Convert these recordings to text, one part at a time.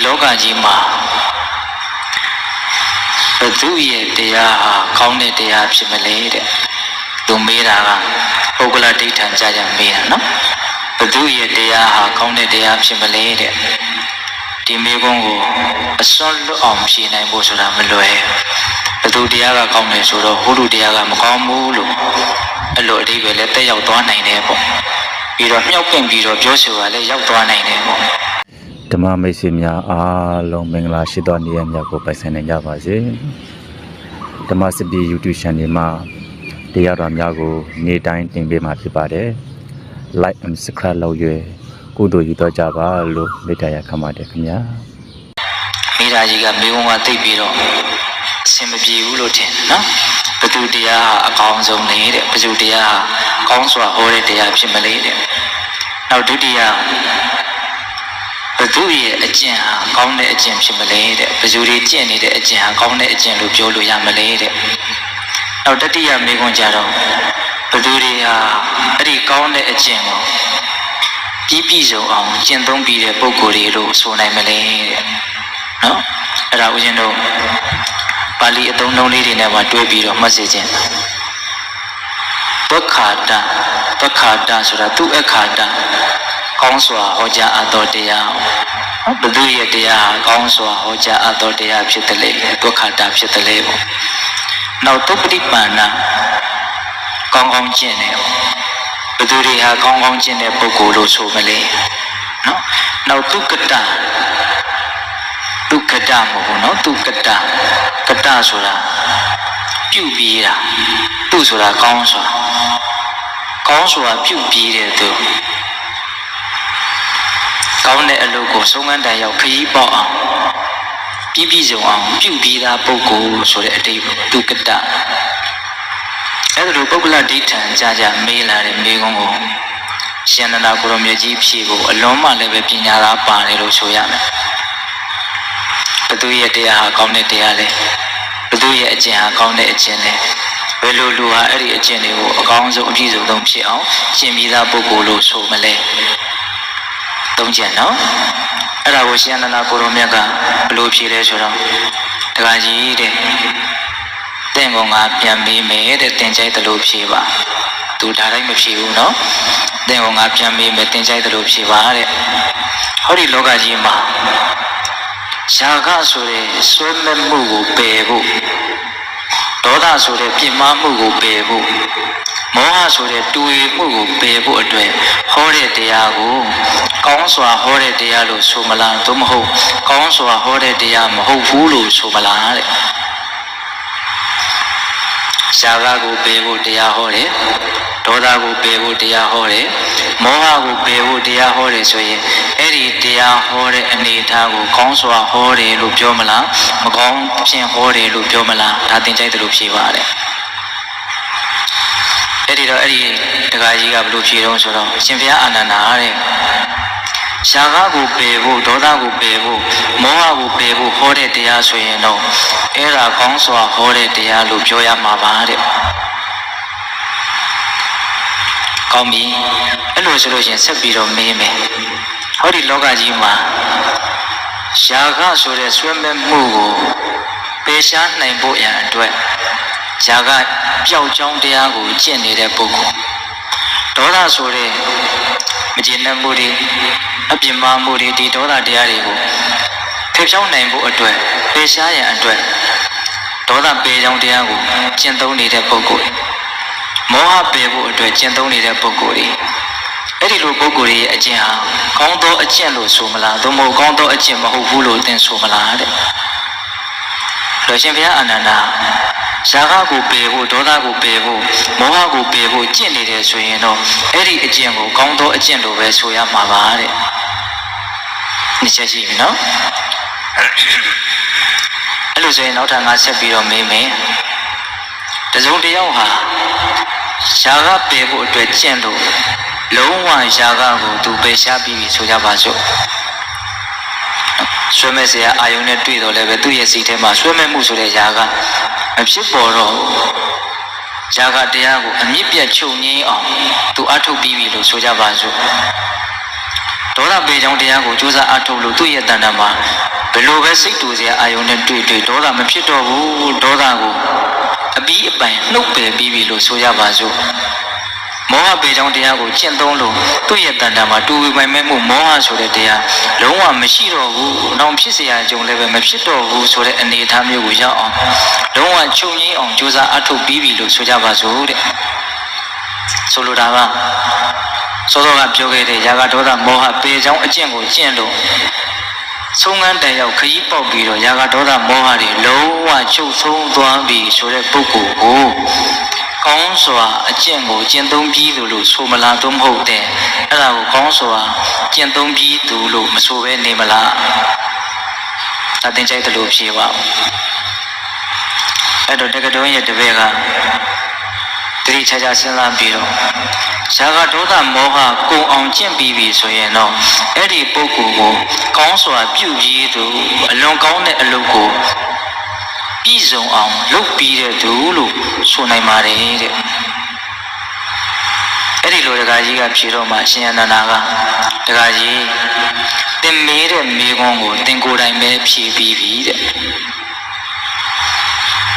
လောကကြီးမှာဘသူရဲ့တရားဟာကောင်းတဲ့တရားဖြစ်မလဲတဲ့သူမေးတာကပုဂ္ဂလဒိဋ္ဌံကြကြမေးတာနော်ဘသူရဲ့တရားဟာကောင်းတဲ့တရားဖြစ်မလဲတဲ့ဒီမေးခွန်းကိုအစွန်းလွတ်အောင်ဖြေနိုင်ဖို့ဆိုတာမလွယ်ဘသူတရားကကောင်းတယ်ဆိုတော့ဟိုလူတရားကမကောင်းဘူးလို့အဲ့လိုအဓိပ္ပာယ်လည်းတက်ရောက်သွားနိုင်တယ်ပေါ့ပြီးတော့မြှောက်ပင့်ပြီးတော့ပြောဆိုတာလည်းရောက်သွားနိုင်တယ်ပေါ့ဓမ္မမိတ်ဆွေများအားလုံးမင်္ဂလာရှိသောနေ့ရက်များကိုပိုင်ဆိုင်နိုင်ကြပါစေဓမ္မစပီ YouTube Channel မှာတရားတော်များကိုနေ့တိုင်းတင်ပေးမှာဖြစ်ပါတယ် Like and Subscribe လုပ်ရွယ်ကုသိုလ်ယူတော့ကြပါလို့မေတ္တာရခံပါတယ်ခင်ဗျာမိသားကြီးကမိဘကသိပြီးတော့အဆင်မပြေဘူးလို့ထင်တယ်နော်ဘသူတရားဟာအကောင်းဆုံးနေတဲ့ဘသူတရားဟာကောင်းစွာဟောတဲ့တရားဖြစ်မလဲတဲ့နောက်ဒုတိယဘသူရဲ့အကျင့်ဟာကောင်းတဲ့အကျင့်ဖြစ်မလဲတဲ့ဘသူတွေကျင့်နေတဲ့အကျင့်ဟာကောင်းတဲ့အကျင့်လို့ပြောလို့ရမလဲတဲ့နောက်တတိယမိခွန်းကြတော့ဘသူတွေဟာအဲ့ဒီကောင်းတဲ့အကျင့်ကိုပြည့်စုံအောင်ကျင့်သုံးပြီးတဲ့ပုဂ္ဂိုလ်တွေလို့ဆိုနိုင်မလဲတဲ့နော်အဲ့ဒါဦးဇင်းတို့ပါဠိအသုံးနှုန်းလေးတွေနဲ့မှတွဲပြီးတော့မှတ်စေခြင်းဒုက္ခတာဆိုတာသူအခါတာကောင်းစွာဟောကြားအပ်သောတရားဘုသူရဲ့တရားကောင်းစွာဟောကြားအပ်သောတရားဖြစ်တယ်လေဒုက္ခတာဖြစ်တယ်လေပေါ့နောက်သုပ္ပတိပန္နကောင်းကောင်းကျင့်တယ်ဘုသူတွေဟာကောင်းကောင်းကျင့်တဲ့ပုဂ္ဂိုလ်လို့ဆိုမလဲနော်နောက်ဒုက္ခတာမဟုတ်ဘူးနော်ဒုက္ခတာဆိုတာပြုပြီးတာသူဆိုတာကောင်းစွာပြုပြီးတဲ့သူကောင်းတဲ့အလုပ်ကိုဆုံးခန်းတိုင်ရောက်ခရီးပေါက်အောင်ပြည့်စုံအောင်ပြုပြီးသားပုဂ္ဂိုလ်ဆိုတဲ့အတိတ်ဒုက္ခတာအဲ့ဒါလိုပုဂ္ဂလဒိဋ္ဌံကြာမေးလာတဲ့မေးခွန်းကိုရှင်နန္ဒကိုရောမြတ်ကြီးဖြေဖို့အလွန်မှလည်းပဲပညာသားပါတယ်လို့ဆိုရမယ်ဘသူရဲ့တရားဟာကောင်းတဲ့တရားလေဘသူရဲ့အကျင့်ဟာကောင်းတဲ့အကျင့်လေဘယ်လိုလူဟာအဲ့ဒီအကျင့်တွေကိုအကောင်းဆုံးအပြည့်စုံဆုံးဖြစ်အောင်ရှင်းပြီးသားပုဂ္ဂိုလ်လို့ဆိုမလဲသုံးချက်နော်အဲ့ဒါကိုရှင်နန္ဒကိုရောမြတ်ကဘယ်လိုဖြေလဲဆိုတော့တခါကြီးတဲ့တင့်ကောင်ကပြန်ပေးမယ်တဲ့တင်ကြိုက်တယ်လို့ဖြေပါသူဒါတိုင်းမဖြေဘူးနော်တင့်ကောင်ကပြန်ပေးမယ်တင်ကြိုက်တယ်လို့ဖြေပါတဲ့ဟောဒီလောကကြီးမှာရှားကဆိုတဲ့ဆွဲမဲ့မှုကိုပယ်ဖို့ဒေါသဆိုတဲ့ပြစ်မှားမှုကိုပယ်ဖို့မောဟဆိုတဲ့တူရီမှုကိုပယ်ဖို့အတွက်ဟောတဲ့တရားကိုကောင်းစွာဟောတဲ့တရားလို့ဆိုမလားသို့မဟုတ်ကောင်းစွာဟောတဲ့တရားမဟုတ်ဘူးလို့ဆိုမလားတဲ့ရှားကကိုပယ်ဖို့တရားဟောတယ်ဒေါသကိုပယ်ဖို့တရားဟောတယ်မောဟကိုပယ်ဖို့တရားဟောတယ်ဆိုရင်အဲ့ဒီတရားဟောတဲ့အနေအထားကိုကောင်းစွာဟောတယ်လို့ပြောမလားမကောင်းဖြင့်ဟောတယ်လို့ပြောမလားဒါသင်ကြိုက်တယ်လို့ဖြေပါတယ်အဲ့ဒီတခါကြီးကဘယ်လိုဖြေတော့ဆိုတော့ရှင်ဘုရားအာနန္ဒာတဲ့ရှားကားကိုပယ်ဖို့ဒေါသကိုပယ်ဖို့မောဟကိုပယ်ဖို့ဟောတဲ့တရားဆိုရင်တော့အဲ့ဒါကောင်းစွာဟောတဲ့တရားလို့ပြောရမှာပါတဲ့ကောင်းပြီအဲ့လိုဆိုလို့ရှင်ဆက်ပြီးတော့မေးမယ်ဟောဒီလောကကြီးမှာရှားကားဆိုတဲ့ဆွဲမဲ့မှုကိုပယ်ရှားနိုင်ဖို့ရန်အတွက်ရှားကားပျောက်ကြောင်းတရားကိုကျင့်နေတဲ့ပုဂ္ဂိုလ်ဒေါသဆိုတဲ့မကျေနပ်မှုတွေအပြစ်မှားမှုတွေဒီဒေါသတရားတွေကိုဖျက်ချောင်းနိုင်ဖို့အတွက်ပယ်ရှားရန်အတွက်ဒေါသပယ်ကြောင်းတရားကိုကျင့်သုံးနေတဲ့ပုဂ္ဂိုလ်မောဟပယ်ဖို့အတွက်ကျင့်သုံးနေတဲ့ပုဂ္ဂိုလ်တွေအဲ့ဒီလိုပုဂ္ဂိုလ်တွေရဲ့အကျင့်ဟာကောင်းသောအကျင့်လို့ဆိုမလားသို့မဟုတ်ကောင်းသောအကျင့်မဟုတ်ဘူးလို့သင်ဆိုမလားတဲ့လို့ရှင်ဘုရားအာနန္ဒာရှားကားကိုပယ်ဖို့ဒေါသကိုပယ်ဖို့မောဟကိုပယ်ဖို့ကျင့်နေတယ်ဆိုရင်တော့အဲ့ဒီအကျင့်ကိုကောင်းသောအကျင့်လို့ပဲဆိုရမှာပါတဲ့ဒီချက်ရှိပြီနော်အဲ့လိုဆိုရင်နောက်ထပ်ငါဆက်ပြီးတော့မေးမယ်တစုံတစ်ယောက်ဟာရှားကားပယ်ဖို့အတွက်ကျင့်လို့လုံးဝရှားကားကိုသူပယ်ရှားပြီးပြီဆိုကြပါစို့ဆွေးမဲ့စရာအာယုံနဲ့တွေ့တော့လည်းပဲသူ့ရဲ့စိတ်ထဲမှာဆွေးမဲ့မှုဆိုတဲ့ຢာကမဖြစ်ပေါ်တော့ຢာကတရားကိုအမြင့်ပြတ်ချုပ်ငြိမ်းအောင်သူအထုတ်ပြီးပြီလို့ဆိုကြပါစို့ဒေါသပေကြောင့်တရားကိုကြိုးစားအထုတ်လို့သူ့ရဲ့တဏ္ဍာမှာ လိုပဲစိတ်တူစရာအာယုံနဲ့တွေ့ဒေါသမဖြစ်တော့ဘူးဒေါသကိုအပြီးအပိုင်နှုတ်ပယ်ပြီးပြီလို့ဆိုရပါစို့မောဟပေကြောင့်တရားကိုကျင့်သုံးလို့သူ့ရဲ့တဏ္ဍာမှာတူဝေပိုင်မဲ့မှုမောဟဆိုတဲ့တရားလုံးဝမရှိတော့ဘူး။နောက်ဖြစ်เสียအကြုံလည်းပဲမဖြစ်တော့ဘူးဆိုတဲ့အနေအထားမျိုးကိုရောက်အောင်လုံးဝချုပ်ငြိမ်းအောင်ကြိုးစားအထောက်ပြီးပြီလို့ဆိုကြပါစို့တဲ့။ဆိုလိုတာကစောစောကပြောခဲ့တဲ့ယာဂဒေါသမောဟပေကြောင့်အကျင့်ကိုကျင့်လို့ဆုံးငန်းတန်ရောက်ခရီးပေါက်ပြီးတော့ယာဂဒေါသမောဟတွေလုံးဝချုပ်ဆုံးသွားပြီဆိုတဲ့ပုဂ္ဂိုလ်ကိုကောင်းစွာအကျင့်ကိုကျင့်သုံးပြီးသူလို့ဆိုမလားတော့မဟုတ်တဲ့အဲ့ဒါကိုကောင်းစွာကျင့်သုံးပြီးသူလို့မဆိုဘဲနေမလားအသင်ကြိုက်တယ်လို့ဖြေပါဦးအဲ့တော့တက္ကသိုလ်ရဲ့တပည့်ကတတိချာချာစဉ်းစားပြီးတော့ယာဂဒေါသမောဟကုံအောင်ကျင့်ပြီးပြီဆိုရင်တော့အဲ့ဒီပုဂ္ဂိုလ်ကိုကောင်းစွာပြုပြီးသူအလွန်ကောင်းတဲ့အလုပ်ကိုပြည့်စုံအောင်လုပ်ပြီးတဲ့သူလို့ဆိုနိုင်ပါတယ်တဲ့အဲ့ဒီလိုတက္ကကြီးကဖြေတော့မှအရှင်အနန္ဒာကတက္ကကြီးသင်မေးတဲ့မေးခွန်းကိုသင်ကိုယ်တိုင်ပဲဖြေပြီးပြီတဲ့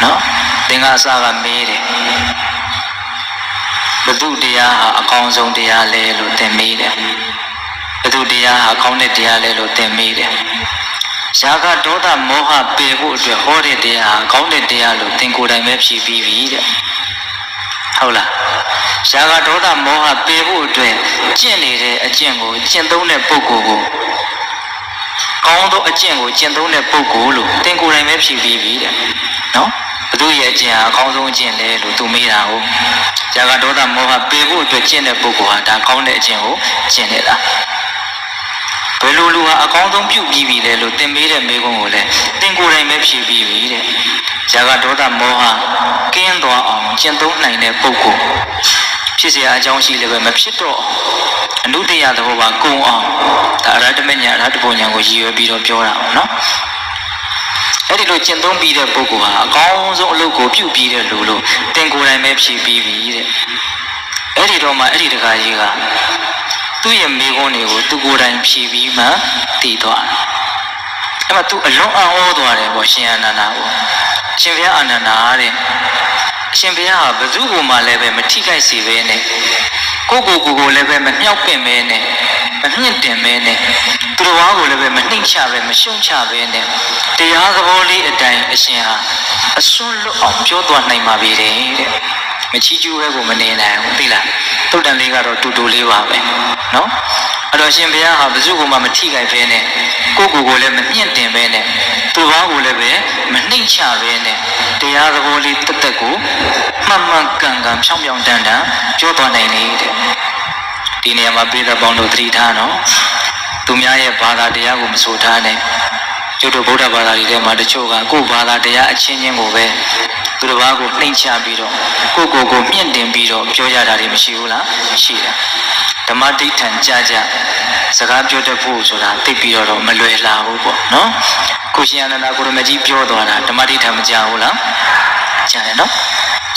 နော်သင်ကအစကမေးတယ်ဘုသူတရားဟာအကောင်းဆုံးတရားလဲလို့သင်မေးတယ်ဘုသူတရားဟာကောင်းတဲ့တရားလဲလို့သင်မေးတယ်ယာဂဒေါသမောဟပယ်ဖို့အတွက်ဟောတဲ့တရားဟာကောင်းတဲ့တရားလို့သင်ကိုယ်တိုင်ပဲဖြေပြီးပြီတဲ့ဟုတ်လားယာဂဒေါသမောဟပယ်ဖို့အတွက်ကျင့်နေတဲ့အကျင့်ကိုကျင့်သုံးတဲ့ပုဂ္ဂိုလ်ကိုကောင်းသောအကျင့်ကိုကျင့်သုံးတဲ့ပုဂ္ဂိုလ်လို့သင်ကိုယ်တိုင်ပဲဖြေပြီးပြီတဲ့နော်ဘုသူရဲ့အကျင့်ဟာအကောင်းဆုံးအကျင့်လဲလို့သူမေးတာဟုတ်ယာဂဒေါသမောဟပယ်ဖို့အတွက်ကျင့်တဲ့ပုဂ္ဂိုလ်ဟာဒါကောင်းတဲ့အကျင့်ကိုကျင့်နေတာဘယ်လိုလူဟာအကောင်းဆုံးပြုပြီးပြီလဲလို့သင်မေးတဲ့မေးခွန်းကိုလည်းသင်ကိုယ်တိုင်ပဲဖြေပြီးပြီတဲ့ယာဂဒေါသမောဟကင်းသွားအောင်ကျင့်သုံးနိုင်တဲ့ပုဂ္ဂိုလ်ဖြစ်เสียအကြောင်းရှိလည်းပဲမဖြစ်တော့အနုတ္တယသဘောပါကုံအောင်ဒါအရဟတမဉ္ဇဉ်အရဟတဘုံဉာဏ်ကိုရည်ရွယ်ပြီးတော့ပြောတာပေါ့နော်အဲ့ဒီလိုကျင့်သုံးပြီးတဲ့ပုဂ္ဂိုလ်ဟာအကောင်းဆုံးအလုပ်ကိုပြုပြီးတဲ့လူလို့သင်ကိုယ်တိုင်ပဲဖြေပြီးပြီတဲ့အဲ့ဒီတော့မှအဲ့ဒီတခါကြီးကသူ့ရဲ့မိကုန်းတွေကိုသူကိုယ်တိုင်ဖြေပြီးမှတည်သွားတယ်အဲ့မှာသူအလွန်အံ့ဩသွားတယ်ပေါ့ရှင်အာနန္ဒာကိုရှင်ဘုရားအာနန္ဒာတဲ့အရှင်ဘုရားဟာဘယ်သူ့ကိုမှလည်းပဲမထိခိုက်စေဘဲနဲ့ကိုလည်းပဲမမြောက်ပင့်ပဲနဲ့မမြင့်တင်ပဲနဲ့သူတော်ဘာကိုလည်းပဲမနှိမ့်ချပဲမရှုံချပဲနဲ့တရားသဘောလေးအတိုင်းအရှင်ဟာအစွန်းလွတ်အောင်ပြောသွားနိုင်ပါပြီတဲ့မချီးကျူးပဲကိုမနေနိုင်ဘူးသိလားတုတ်တန်လေးကတော့တူတူလေးပါပဲနော်အဲ့တော့ရှင်ဘုရားဟာဘယ်သူ့ကိုမှမထိခိုက်ပဲနဲ့ကိုလည်းမမြင့်တင်ပဲနဲ့သူတော်ဘာကိုလည်းပဲမနှိမ့်ချပဲနဲ့တရားသဘောလေးတက်တက်ကိုမှန်မှန်ကန်ကန်ဖြောင်းဖြောင်းတန်တန်ပြောသွားနိုင်နေတဲ့ဒီနေရာမှာပြည်သက်ပေါင်းတို့သတိထားနော်သူများရဲ့ဘာသာတရားကိုမဆိုထားနဲ့ကျုပ်တို့ဗုဒ္ဓဘာသာတွေထဲမှာတချို့ကကိုယ်ဘာသာတရားအချင်းချင်းကိုပဲသူတစ်ပါးကိုနှိမ့်ချပြီးတော့ကိုမြင့်တင်ပြီးတော့ပြောကြတာတွေမရှိဘူးလားရှိတယ်ဓမ္မဒိဋ္ဌံကြစကားပြောတတ်ဖို့ဆိုတာသိပြီးတော့မလွယ်လာဘူးပေါ့နော်ကိုရှင်အနန္ဒာကိုရမကြီးပြောသွားတာဓမ္မဒိဋ္ဌံမကြဘူးလားကြားရနော်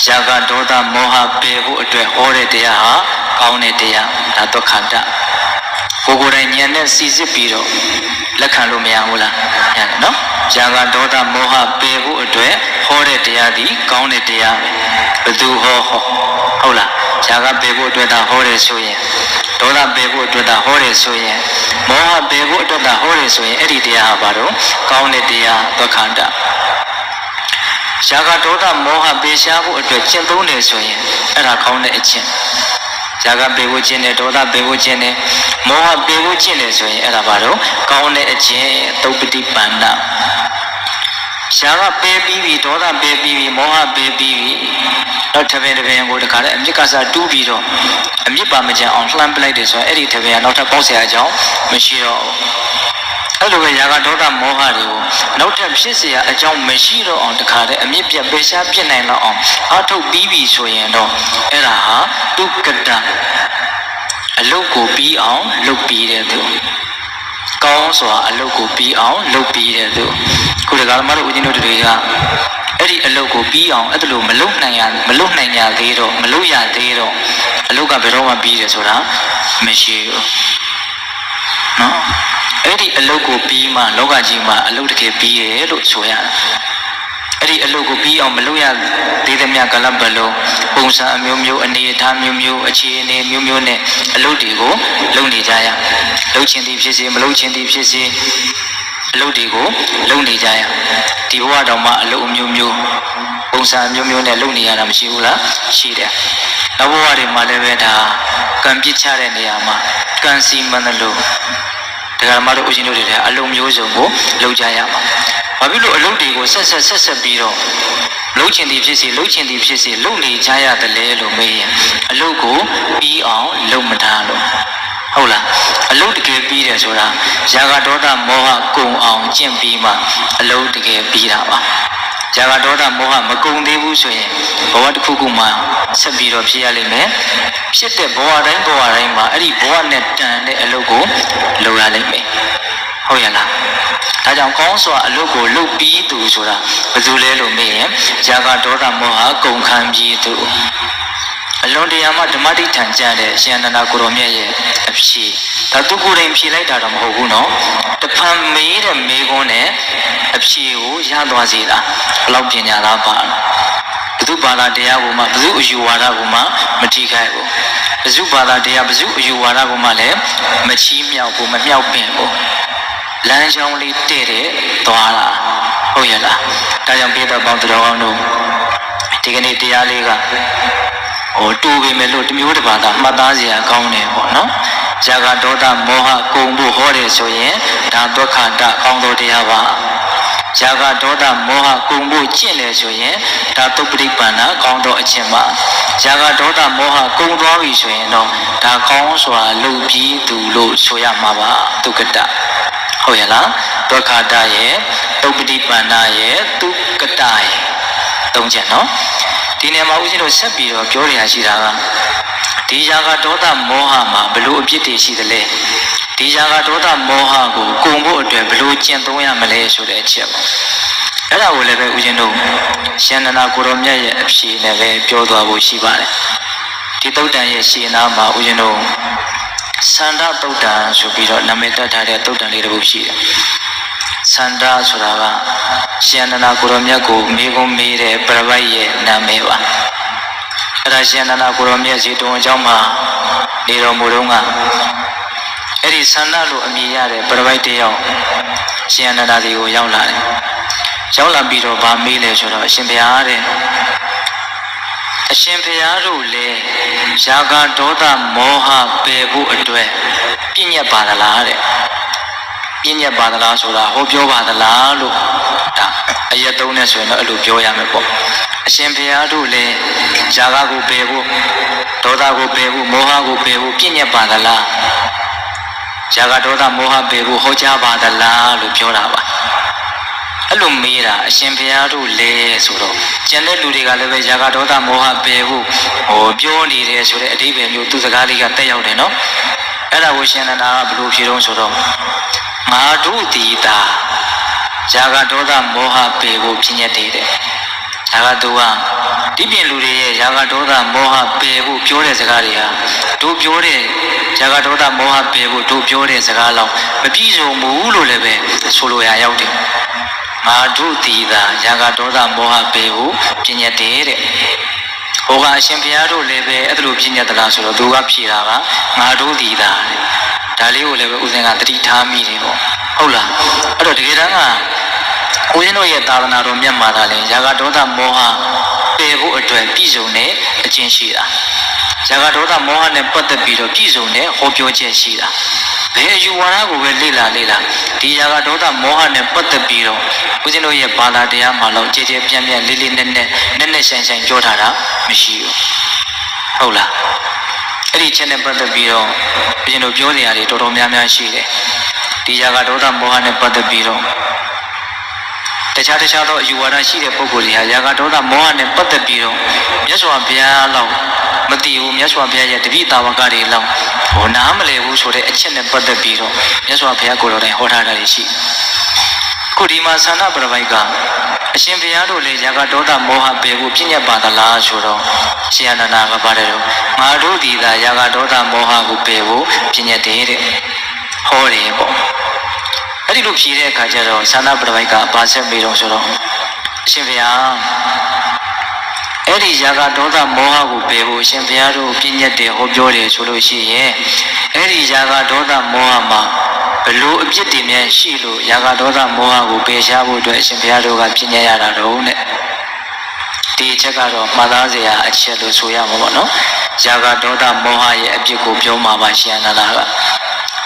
ယာဂဒေါသမောဟပယ်ဖို့အတွက်ဟောတဲ့တရားဟာကောင်းတဲ့တရားဒါဒုက္ခတကိုယ်တိုင်ဉာဏ်နဲ့စီစစ်ပြီးတော့လက်ခံလို့မရဘူးလားရတယ်နော်ယာဂဒေါသမောဟပယ်ဖို့အတွက်ဟောတဲ့တရားဒီကောင်းတဲ့တရားပဲဘယ်သူဟောဟုတ်လားယာဂပယ်ဖို့အတွက်သာဟောတယ်ဆိုရင်ဒေါသပယ်ဖို့အတွက်သာဟောတယ်ဆိုရင်မောဟပယ်ဖို့အတွက်သာဟောတယ်ဆိုရင်အဲ့ဒီတရားဟာဘာလို့ကောင်းတဲ့တရားဒုက္ခတယာဂဒေါသမောဟပယ်ရှားဖို့အတွက်ကျင့်သုံးတယ်ဆိုရင်အဲ့ဒါကောင်းတဲ့အကျင့်ယာဂပယ်ဖို့ကျင့်တယ်ဒေါသပယ်ဖို့ကျင့်တယ်မောဟပယ်ဖို့ကျင့်တယ်ဆိုရင်အဲ့ဒါဘာလို့ကောင်းတဲ့အကျင့်သုပ္ပတိပန္နယာဂပယ်ပြီးပြီဒေါသပယ်ပြီးပြီမောဟပယ်ပြီးပြီနောက်ထပ်တစ်ပင်ကိုတခါတည်းအမြစ်ကစားတူးပြီးတော့အမြစ်ပါမကြအောင်လှမ်းပလိုက်တယ်ဆိုရင်အဲ့ဒီထပ်ပင်ကနောက်ထပ်ပေါက်เสียအကြောင်းမရှိတော့ဘူးအဲ့လိုပဲယာဂဒေါသမောဟတွေကိုနောက်ထပ်ဖြစ်เสียအကြောင်းမရှိတော့အောင်တခါတည်းအမြစ်ပြတ်ပေရှားပြစ်နိုင်တော့အောင်အထုတ်ပြီးပြီဆိုရင်တော့အဲ့ဒါဟာတုကတအလုတ်ကိုပြီးအောင်လုပ်ပြီးတဲ့သူကောင်းစွာအလုတ်ကိုပြီးအောင်လုပ်ပြီးတဲ့သူခုတကယ်မှတို့ဦးဇင်းတို့တွေကအဲ့ဒီအလုတ်ကိုပြီးအောင်အဲ့ဒါလိုမလုပ်နိုင်ရသေးတော့မလုပ်ရသေးတော့အလုတ်ကဘယ်တော့မှပြီးတယ်ဆိုတာမရှိဘူးနော် အဲ့ဒီအလုတ်ကိုပြီးမှလောကကြီးမှာအလုတ်တကယ်ပြီးရဲ့လို့ဆိုရတယ်အဲ့ဒီအလုတ်ကိုပြီးအောင်မလုပ်ရသေးသမျှကာလပတ်လုံးပုံစံအမျိုးမျိုးအနေအထားမျိုးမျိုးအခြေအနေမျိုးမျိုးနဲ့အလုတ်တွေကိုလုပ်နေကြရလုပ်ခြင်းသည်ဖြစ်စေမလုပ်ခြင်းသည်ဖြစ်စေအလုတ်တွေကိုလုပ်နေကြရဒီဘဝတော်မှာအလုတ်အမျိုးမျိုးပုံစံအမျိုးမျိုးနဲ့လုပ်နေရတာမရှိဘူးလားရှိတယ်နောက်ဘဝတွေမှာလည်းပဲဒါကံပြစ်ချတဲ့နေရာမှာကံစီမံတယ်လို့တရားမတို့ဦးဇင်းတို့တွေကအလုံးမျိုးစုံကိုလုပ်ကြရမှာဘာဖြစ်လို့အလုပ်တွေကိုဆက်ပြီးတော့လုပ်ချင်သည်ဖြစ်စေလုပ်ချင်သည်ဖြစ်စေလုပ်နေကြရတယ်လေလို့မေးရင်အလုပ်ကိုပြီးအောင်လုပ်မထားလို့ဟုတ်လားအလုပ်တကယ်ပြီးတယ်ဆိုတာဇာကဒေါသမောဟကုန်အောင်ကျင့်ပြီးမှအလုပ်တကယ်ပြီးတာပါဇာကဒေါသမောဟမကုန်သေးဘူးဆိုရင်ဘဝတစ်ခုခုမှဆက်ပြီးတော့ဖြစ်ရလိမ့်မယ်ဖြစ်တဲ့ဘဝတိုင်းမှာအဲ့ဒီဘဝနဲ့တန်တဲ့အလုပ်ကိုလုပ်ရလိမ့်မယ်ဟုတ်ရဲ့လားဒါကြောင့်ကောင်းစွာအလုပ်ကိုလုပ်ပြီးသူဆိုတာဘယ်သူလဲလို့မေးရင်ဇာကဒေါသမောဟကုန်ခံပြီးသူအလွန်တရာမှဓမ္မတိထံကျတဲ့ရှင်အနန္ဒကိုရောမြတ်ရဲ့အဖြေဒါသူကိုယ်တိုင်ဖြေလိုက်တာတော့မဟုတ်ဘူးနော်တဖန်မေးတဲ့မေးခွန်းနဲ့အဖြေကိုရသွားစေတာဘယ်လောက်ပညာသားပါဘုသူဘာသာတရားကိုမှဘုသူအယူဝါဒကိုမှမထိခိုက်ဘူးဘုသူဘာသာတရားဘုသူအယူဝါဒကိုမှလည်းမချီးမြှောက်ဘူးမမြောက်ပင်ဘူးလမ်းကြောင်းလေးတဲ့တဲ့သွားတာဟုတ်ရဲ့လားဒါကြောင့်ပြေတော့ပေါင်းတော်အောင်တို့ဒီကနေ့တရားလေးကတူပေမဲ့လို့တမျိုးတစ်ပါးသာမှတ်သားစရာကောင်းတယ်ပေါ့နော်ဇာကဒေါသမောဟကုန်ဖို့ဟောတယ်ဆိုရင်ဒါဒုက္ခတကောင်းသောတရားပါဇာကဒေါသမောဟကုန်ဖို့ကျင့်တယ်ဆိုရင်ဒါသုပ္ပတိပန္နကောင်းသောအခြင်းပါဇာကဒေါသမောဟကုန်သွားပြီဆိုရင်တော့ဒါကောင်းစွာလုပ်ပြီးသူလို့ဆိုရမှာပါဒုက္ခတဟုတ်ရဲ့လားဒုက္ခတရဲ့သုပ္ပတိပန္နရဲ့ဒုက္ခတရဲ့သုံးချက်နော်ဒီနေရာမှာဦးဇင်းတို့ဆက်ပြီးတော့ပြောရရှိတာကဒီဇာကဒေါသမောဟမှာဘလို့အပြစ်တွေရှိသလဲဒီဇာကဒေါသမောဟကိုကုန်ဖို့အတွက်ဘလို့ကျင့်သုံးရမလဲဆိုတဲ့အချက်ပေါ့အဲ့ဒါကိုလည်းပဲဦးဇင်းတို့ရှင်နန္ဒကိုရောမြတ်ရဲ့အဖြေနဲ့လည်းပြောသွားဖို့ရှိပါတယ်ဒီသုတ်တန်ရဲ့ရှင်းနာမှာဦးဇင်းတို့သန္ဓသုတ်တန်ဆိုပြီးတော့နာမည်တက်ထားတဲ့သုတ်တန်လေးတစ်ခုရှိတယ်သန္ဓဆိုတာကရှင်နန္ဒကိုရောမြတ်ကိုမေးခွန်းမေးတဲ့ပရပိုက်ရဲ့နာမည်ပါအဲ့ဒါရှင်နန္ဒကိုရောမြတ်ဇေတဝန်ကျောင်းမှာနေတော်မူတော့ကအဲ့ဒီသန္ဓလို့အမည်ရတဲ့ပရပိုက်တယောက်ရှင်နန္ဒစီကိုရောက်လာတယ်ရောက်လာပြီးတော့ဗာမေးလဲဆိုတော့အရှင်ဘုရားတဲ့အရှင်ဘုရားတို့လည်းဇာကဒေါသမောဟပယ်ဖို့အတွက်ပြည့်ညတ်ပါသလားတဲ့ပြည့်ညတ်ပါသလားဆိုတာဟောပြောပါသလားလို့ဒါအရက်သုံးနဲ့ဆိုရင်တော့အဲ့လိုပြောရမယ်ပေါ့အရှင်ဘုရားတို့လည်းဇာကကိုပယ်ဖို့ဒေါသကိုပယ်ဖို့မောဟကိုပယ်ဖို့ပြည့်ညတ်ပါသလားဇာကဒေါသမောဟပယ်ဖို့ဟောကြားပါသလားလို့ပြောတာပါအဲ့လိုမေးတာအရှင်ဘုရားတို့လည်းဆိုတော့ကျန်တဲ့လူတွေကလည်းပဲဇာကဒေါသမောဟပယ်ဖို့ပြောနေတယ်ဆိုတဲ့အဓိပ္ပာယ်မျိုးသူစကားလေးကတက်ရောက်တယ်နော်အဲ့ဒါကိုရှင်နန္ဒာကဘယ်လိုဖြေတော့ဆိုတော့ငါတို့ဒီတာဇာကဒေါသမောဟပယ်ဖို့ပြည့်ညတ်တယ်ဒါကသူကဒီပြင်လူတွေရဲ့ဇာကဒေါသမောဟပယ်ဖို့ပြောတဲ့စကားတွေဟာတို့ပြောတဲ့ဇာကဒေါသမောဟပယ်ဖို့တို့ပြောတဲ့စကားလောက်မပြည့်စုံဘူးလို့လည်းပဲဆိုလိုရရောက်တယ်ငါတို့ဒီတာဇာကဒေါသမောဟပယ်ဖို့ပြည့်ညတ်တယ်တဲ့ဟိုကအရှင်ဘုရားတို့လည်းပဲအဲ့ဒါလိုပြည့်ညတ်သလားဆိုတော့သူကဖြေတာကငါတို့ဒီတာဒါလေးကိုလည်းပဲဦးဇင်းကသတိထားမိတယ်ပေါ့ဟုတ်လားအဲ့တော့တကယ်တမ်းကဦးဇင်းတို့ရဲ့သာသနာတော်မြတ်မှာသာလဲဇာကဒေါသမောဟပယ်ဖို့အတွက်ပြည့်စုံတဲ့အကျင့်ရှိတာဇာကဒေါသမောဟနဲ့ပတ်သက်ပြီးတော့ပြည့်စုံတဲ့ဟောပြောချက်ရှိတာဘယ်အယူဝါဒကိုပဲလေ့လာဒီဇာကဒေါသမောဟနဲ့ပတ်သက်ပြီးတော့ဦးဇင်းတို့ရဲ့ဘာသာတရားမှာတော့ကြည်ကြဲပြန့်ပြန့်လေးလေးနက်နက်ဆိုင်ပြောထားတာမရှိဘူးဟုတ်လားအဲ့ဒီချက်နဲ့ပတ်သက်ပြီးတော့ဦးဇင်းတို့ပြောနေရတယ်တော်တော်များများရှိတယ်ဒီဇာကဒေါသမောဟနဲ့ပတ်သက်ပြီးတော့တခြားသောအယူဝါဒရှိတဲ့ပုဂ္ဂိုလ်တွေဟာဇာကဒေါသမောဟနဲ့ပတ်သက်ပြီးတော့မြတ်စွာဘုရားလောက်မသိဘူးမြတ်စွာဘုရားရဲ့တပိတာဝကတွေလောက်နားမလည်ဘူးဆိုတဲ့အချက်နဲ့ပတ်သက်ပြီးတော့မြတ်စွာဘုရားကိုယ်တော်တိုင်ဟောထားတာရှိခုဒီမှာသန္ဓပရပိုက်ကအရှင်ဘုရားတို့လည်းဇာကဒေါသမောဟပယ်ဖို့ပြည့်ညတ်ပါသလားဆိုတော့ရှင်အနန္ဒာကပါတယ်တော့ငါတို့ဒီသာဇာကဒေါသမောဟကိုပယ်ဖို့ပြည့်ညတ်တယ်တဲ့ဟ ဟောတယ်ပေါ့အဲ့ဒီလိုဖြေတဲ့အခါကျတော့သာသပရမိတ်ကဘာဆက်ပြီးတော့ဆိုတော့အရှင်ဘုရားအဲ့ဒီယာကဒေါသမောဟကိုပယ်ဖို့အရှင်ဘုရားတို့ပြည့်ညတ်တယ်ဟောပြောတယ်ဆိုလို့ရှိရင်အဲ့ဒီယာကဒေါသမောဟမှာဘလို့အပြစ်တွေများရှိလို့ယာကဒေါသမောဟကိုပယ်ရှားဖို့အတွက်အရှင်ဘုရားတို့ကပြည့်ညတ်ရတာတော့တဲ့ဒီအချက်ကတော့မှတ်သားစရာအချက်လို့ဆိုရမှာပေါ့နော်ယာကဒေါသမောဟရဲ့အပြစ်ကိုပြောမှာပါရှင်အနန္ဒာက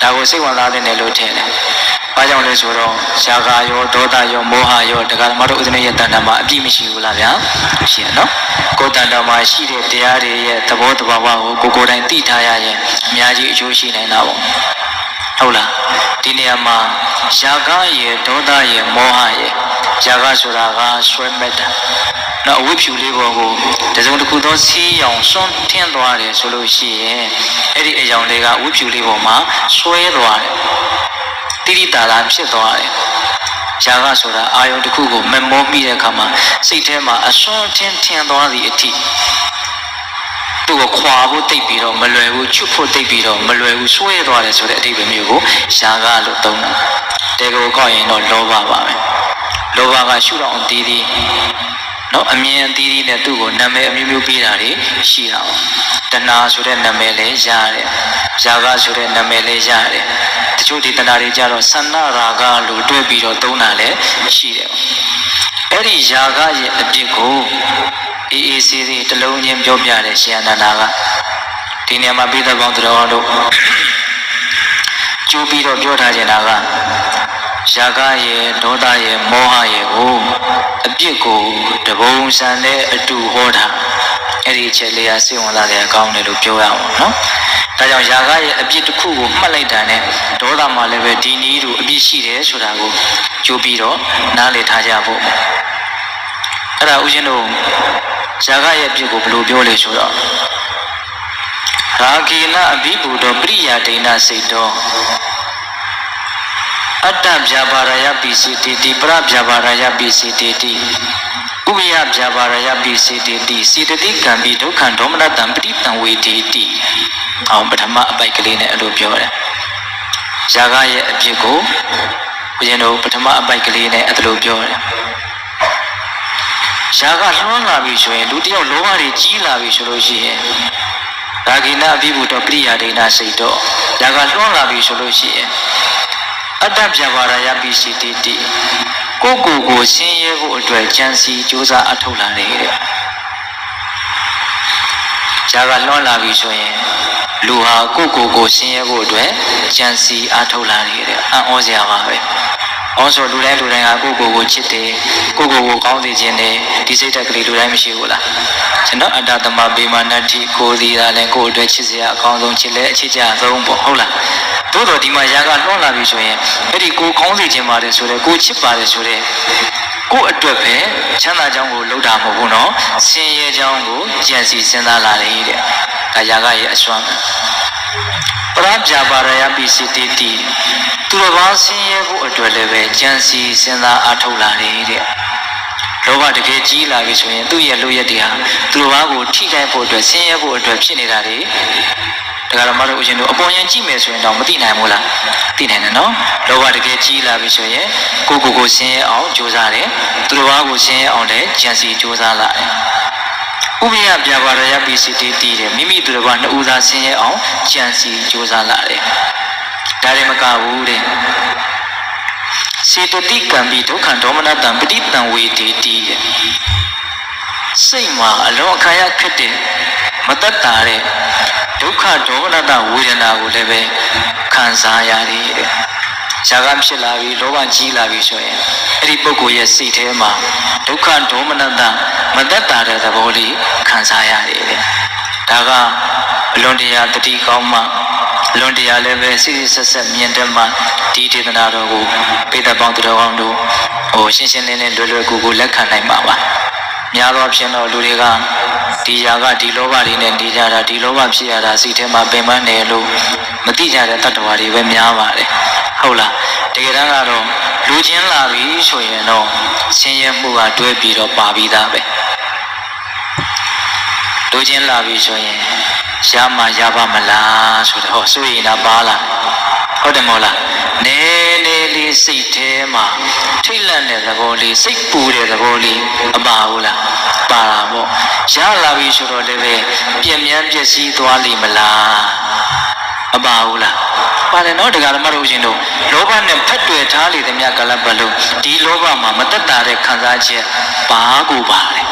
ဒါကိုစိတ်ဝင်စားတဲ့နယ်လို့ထင်တယ်။ဘာကြောင့်လဲဆိုတော့ယာကရောဒေါသရောမောဟရောတရားဓမ္မတို့ဥဒ္ဒနေရဲ့တဏ္ဍာမှာအပြည့်မရှိဘူးလားဗျာ။ရှိရနော်။ကိုယ်တဏ္ဍာမှာရှိတဲ့တရားတွေရဲ့သဘောတဘာဝကိုကိုယ်တိုင်သိထားရရင်အများကြီးအကျိုးရှိနိုင်တာပေါ့။ဟုတ်လား။ဒီနေရာမှာယာကရဲ့ဒေါသရဲ့မောဟရဲ့ယာကဆိုတာကဆွဲမဲ့တာ။နောက်အဝိဖြူလေးပေါ်ကိုတစုံတစ်ခုသောစီးရောင်စွန့်ထင်းသွားတယ်ဆိုလို့ရှိရင်အဲ့ဒီအယောင်တွေကဝိဖြူလေးပေါ်မှာဆွဲသွားတယ်တိတိတာတာဖြစ်သွားတယ်ယာကဆိုတာအာယုံတစ်ခုကိုမမောမိတဲ့အခါမှာစိတ်ထဲမှာအစွန်းထင်းသွားသည့်အထိသူ့ကိုခွာဖို့တိတ်ပြီးတော့မလွယ်ဘူးချွတ်ဖို့တိတ်ပြီးတော့မလွယ်ဘူးဆွဲသွားတယ်ဆိုတဲ့အဓိပ္ပာယ်မျိုးကိုယာကလို့သုံးတာတေကိုကောက်ရင်တော့လောဘပါပဲလောဘကရှုတော့အသီးသီးနော်အမြင်အသီးသီးနဲ့သူ့ကိုနာမည်အမျိုးမျိုးပေးတာတွေရှိတာပေါ့တဏှာဆိုတဲ့နာမည်လည်းရတယ်ယာကဆိုတဲ့နာမည်လည်းရတယ်တချို့ဒီတဏှာတွေကြတော့သဏ္ဍရာဂလို့တွဲပြီးတော့သုံးတာလည်းရှိတယ်အဲ့ဒီယာကရဲ့အပြစ်ကိုအေးအေးဆေးဆေးတလုံးချင်းပြောပြတယ်ရှင်အနန္ဒာကဒီနေရာမှာပိဿပေါင်းတော်တို့ကျိုးပြီးတော့ပြောထားခြင်းတာကယာကရဲ့ဒေါသရဲ့မောဟရဲ့ကိုအပြစ်ကိုတပုံစံနဲ့အတူဟောတာအဲ့ဒီအချက်လေးကစိတ်ဝင်စားတဲ့အကောင်းတယ်လို့ပြောရအောင်နော်ဒါကြောင့်ယာကရဲ့အပြစ်တစ်ခုကိုမှတ်လိုက်တာနဲ့ဒေါသမှာလည်းပဲဒီနည်းတို့အပြစ်ရှိတယ်ဆိုတာကိုကြိုးပြီးတော့နားလည်ထားကြဖို့အဲ့ဒါဥရှင်တို့ယာကရဲ့အပြစ်ကိုဘယ်လိုပြောလဲဆိုတော့ရာဂေနအဘိဗုဒ္ဓပရိယာဒိဏစိတ်တော်အတ္တဗျာပါရယပိစိတိတိပရဗျာပါရယပိစိတိတိဥပယဗျာပါရယပိစိတိတိစေတသိကံပိဒုက္ခဒေါမနတံပဋိတံဝေတိတိအောင်ပထမအပိုက်ကလေးနဲ့အဲ့လိုပြောတယ်ယာကရဲ့အဖြစ်ကိုဘုရင်တို့ပထမအပိုက်ကလေးနဲ့အဲ့လိုပြောတယ်ယာကလွှမ်းလာပြီဆိုရင်လူတယောက်လောဘတွေကြီးလာပြီဆိုလို့ရှိရင်ရာဂိနအဘိဗုဒ္ဓပရိယာဒိဏစိတ်တော်ယာကလွှမ်းလာပြီဆိုလို့ရှိရင်အတ္တဗျာပါရယပိစိတိတိကိုဆင်းရဲဖို့အတွက်ကြံစီကြိုးစားအထောက်လာတယ်တဲ့။ဂျာကလွန်လာပြီဆိုရင်လူဟာကိုဆင်းရဲဖို့အတွက်ကြံစီအထောက်လာတယ်တဲ့အံ့ဩစရာပါပဲ။အော်ဆိုလူတိုင်းဟာကိုချစ်တယ်ကိုကောင်းစေခြင်းနဲ့ဒီစိတ်ဓာတ်ကလေးလူတိုင်းမရှိဘူးလား။ကျွန်တော်အတ္တသမဘေမာနတိကိုယ်စီတာလည်းကိုယ်အတွက်ချစ်စရာအကောင်းဆုံးချစ်လဲအချစ်ကြဆုံးပေါ့ဟုတ်လား။သို့တော်ဒီမှာယာကလွန်လာပြီဆိုရင်အဲ့ဒီကိုကောင်းစေခြင်းပါတယ်ဆိုတဲ့ကိုချစ်ပါတယ်ဆိုတဲ့ကိုအတွက်ပဲချမ်းသာကြောင်းကိုလှုပ်တာမဟုတ်ဘူးနော်ဆင်းရဲကြောင်းကိုကြံစီစဉ်းစားလာတယ်တဲ့ဒါယာကရဲ့အစွမ်းပရဗျာပါရယပိစိတိတိသူတော်ဘာဆင်းရဲဖို့အတွက်လည်းပဲကြံစီစဉ်းစားအားထုတ်လာတယ်တဲ့လောဘတကယ်ကြီးလာပြီဆိုရင်သူ့ရဲ့လုပ်ရက်တွေဟာသူတော်ဘာကိုထိခိုက်ဖို့အတွက်ဆင်းရဲဖို့အတွက်ဖြစ်နေတာတွေဒါကတော့မတို့ဦးရှင်တို့အပေါ်ယံကြည့်မယ်ဆိုရင်တော့မသိနိုင်ဘူးလားသိနိုင်တယ်နော်လောဘတကယ်ကြီးလာပြီဆိုရင်ကိုဆင်းရဲအောင်ကြိုးစားတယ်သူတော်ဘာကိုဆင်းရဲအောင်လည်းကြံစီကြိုးစားလာတယ်ဥပယဗျာပါရယပိစိတိတိတဲ့မိမိသူတော်ဘာနှစ်ဦးသားဆင်းရဲအောင်ကြံစီကြိုးစားလာတယ်ဒါလည်းမကဘူးတဲ့စေတသိကံပိဒုက္ခဒေါမနတံပဋိတံဝေတိတိတဲ့စိတ်မှာအလုံးအခါရခက်တဲ့မတတ်တာတဲ့ဒုက္ခဒေါမနတဝေဒနာကိုလည်းပဲခံစားရတယ်တဲ့ဇာကဖြစ်လာပြီလောဘကြီးလာပြီဆိုရင်အဲ့ဒီပုဂ္ဂိုလ်ရဲ့စိတ်ထဲမှာဒုက္ခဒေါမနတမတတ်တာတဲ့သဘောလေးခံစားရတယ်တဲ့ဒါကအလွန်တရာတတိကောင်းမှအလွန်တရာလည်းပဲစိစိဆက်ဆက်မြင်တတ်မှဒီဒေသနာတော်ကိုပိဿပေါင်းသူတော်ကောင်းတို့ရှင်းရှင်းလင်းလင်းလွယ်လွယ်ကူကူလက်ခံနိုင်ပါပါများသောဖြင့်တော့လူတွေကဒီຢာကဒီလောဘတွေနဲ့နေကြတာဒီလောဘဖြစ်ရတာစိတ်ထဲမှာပင်ပန်းနေလို့မသိကြတဲ့တ attva တွေပဲများပါတယ်ဟုတ်လားတကယ်တမ်းကတော့လူချင်းလာပြီဆိုရင်တော့ဆင်းရဲမှုကတွဲပြီးတော့ပါပြီးသားပဲလူချင်းလာပြီဆိုရင် Yama Yaba Mala, so the Hosuina Bala, Hodemola, Nele Sitema, Tilan the Voli, Sick Puri the Voli, Abaula, Barabo, Shala Vishurove, Piamian Jessi Tuali Mala, Abaula. But I know the Galamarujino, Loban and Petu Etali, the Miakala Balu, Di Loba Mamatare Kanzaje, Bagubari.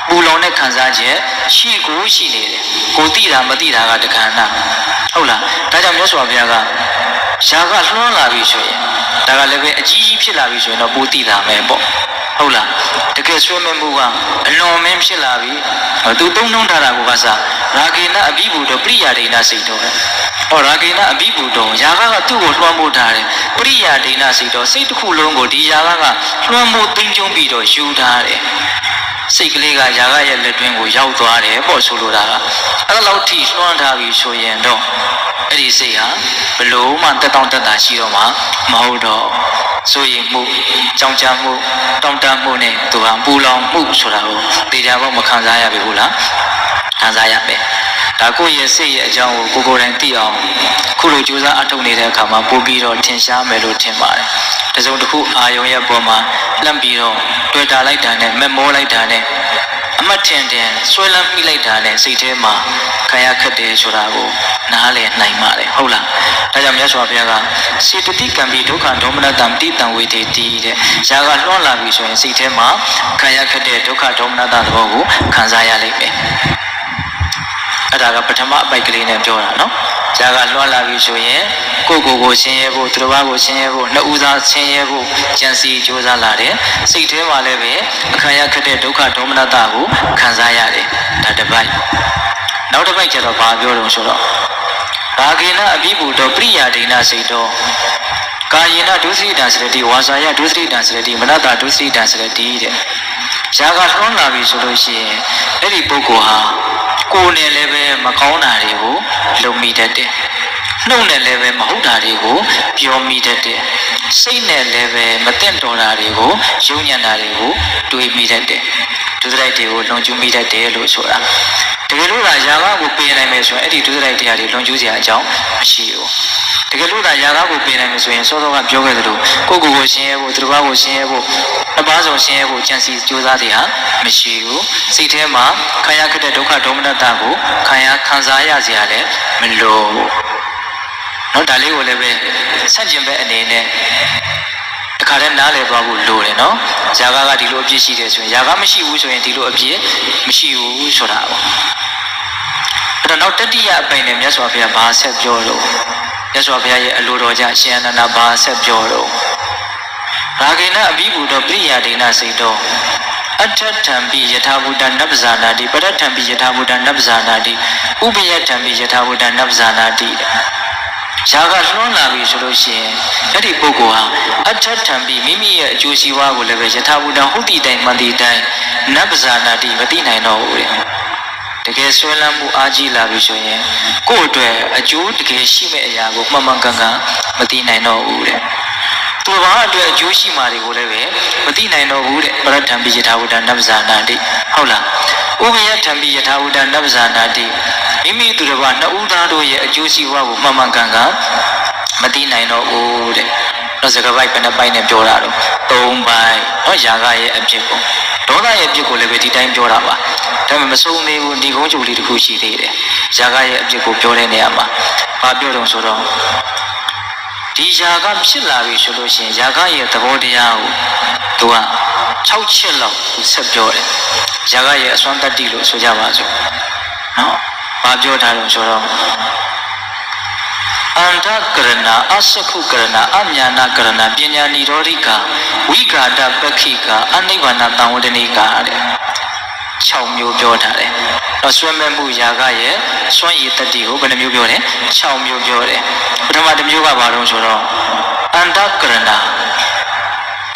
Bulone Kanzaje, she go she did, Kotira Madira the Kana. Hola, Tajam Yoswabiaga, Shaga Lola Vishoy, Tagaleve, G. Pilavish, and a Butida Mebo. Hola, the case remember, no mem Shilavi, or do don't know Taragasa, Ragina Abibu, the Priadina Sito. Or Ragina Abibudo, Yaga two was one more time, Priya Dina Sito, say to Kulongo, the Yaga, one more thing to be to shoot at it. Sikliga Yaga letting go Yautuare, Bosulura, allow teach one Tavi Shoyendo. Edisia, below Mantatanta Shiroma, Maudo, Soyimu, Changchamu, Tomtamune, to Ambulong, Mupsurao, the Java Makanzaya Bula, Tanzayabe. Takoye say a Jao, Google and Tio, Kurujuza Antonita Kama, Bubiro, Tinsha, Melo Timar. The zone who Ayoya Boma, Lambiro, Tweta like Dane, Memo like Dane, Amatian, Swellam like Dane, Sitema, Kayakade Shurago, Nale, Naimare, Hola, Tajam Yaswabiaga, Sitati can be Dokan Domina Damtitan with a tea, Jaga Lola Vision, Sitema, Kayakade, Doka Domina Dabo, Kanzaya Lake. Adaga Patama by Green and Jora, no? Jaga Lola Vishoye, Coco Sievo, Travago Sievo, Nauza Sievo, Jansi Josa Lade, Sitema Leve, Kayakade, Doka Domina Dabu, Kanzayale, that the bike. Now the bike of Babio Solo. Ragina Abibu, the Priya Dina Sito. Kayina do 3 dance ready, Wasaya do 3 dance ready, Manata do 3 dance ready. Jaga Lola Visoloshi, Eddie Bogoha. Kone leve Macauna Revo, Lomidate. No leve Mahuda Revo, Piomidate. Sane leve Matentona Revo, Juniana Revo, to immediate. To the right table, don't you meet at the Lusura. The Gelura Yaga would be an emission, Eddie to the right here, don't use your job, Shio. The Gelura Yaga would be an emission, sort of a Jogado, Coco Sievo, Trubago Sievo, Abazo Sievo, Chances Josadia, Mishio, Sitema, Kayaka Doka Domina Dabu, Kaya Kanzaya Ziale, Melo. Not a little bit, Sanjimbe and Nene. The current Nale Babu Lure, no? Jaga di Lobi Sides, Yagamishi Uso and Dilo Obie, Mishiu Sorao. But not the dia by name, Yaswapia Basep Jolo. Yaswapia Luroja, Siana Basep Jolo. Ragina Abibu, the Priya Dina Sito. Atatambi Yatabudan Nabzanadi, but Atambi Yatabudan Nabzanadi, Ubiatambi Yatabudan Nabzanadi. Jaga Lona Visoloshi, Eddie Bogoa, Atatambi, Mimi, Josiwa, will have Yatabudan Hudi Dai Mandi Dai, Nabzanadi, Madina no. The Geswalambu Aji Lavishoye, go to a Jew, the Geshime Yago, Mamanganga, Madina no. To a Joshi Mari Guleve, Madina no wood, Baratambi Yatabudan Nabzanadi, Hola, Ubia Tambi Yatabudan Nabzanadi, Mimi to the one, Udado, a Joshi Wabu, Mamanganga, Madina no wood, Nozagavai and a pine of Jorado, Tom by Ojaga Abjeko, Dona Abjeko Levity time Jorava, Tamaso me would go to little Kushi, Jaga Abjeko Joreneama, Fabio Soro. Dijaga Shilavi solution, Jaga the Bodia, Tua, Chow Chillo, Subjore, Jaga Swanta Dilo, Sojavazo. No, Fabio Taro Soro. Anta Karana, Asaku Karana, Amyana Karana, Binyani Rorika, Wika da Bakika, Anivana Tamudanika. Chow Mu Jotare. A swimmer Yaga, Swan Yitati, open a mubore, Chow Mu Jore. But I'm at the Muga Baron Soro. Anta Karana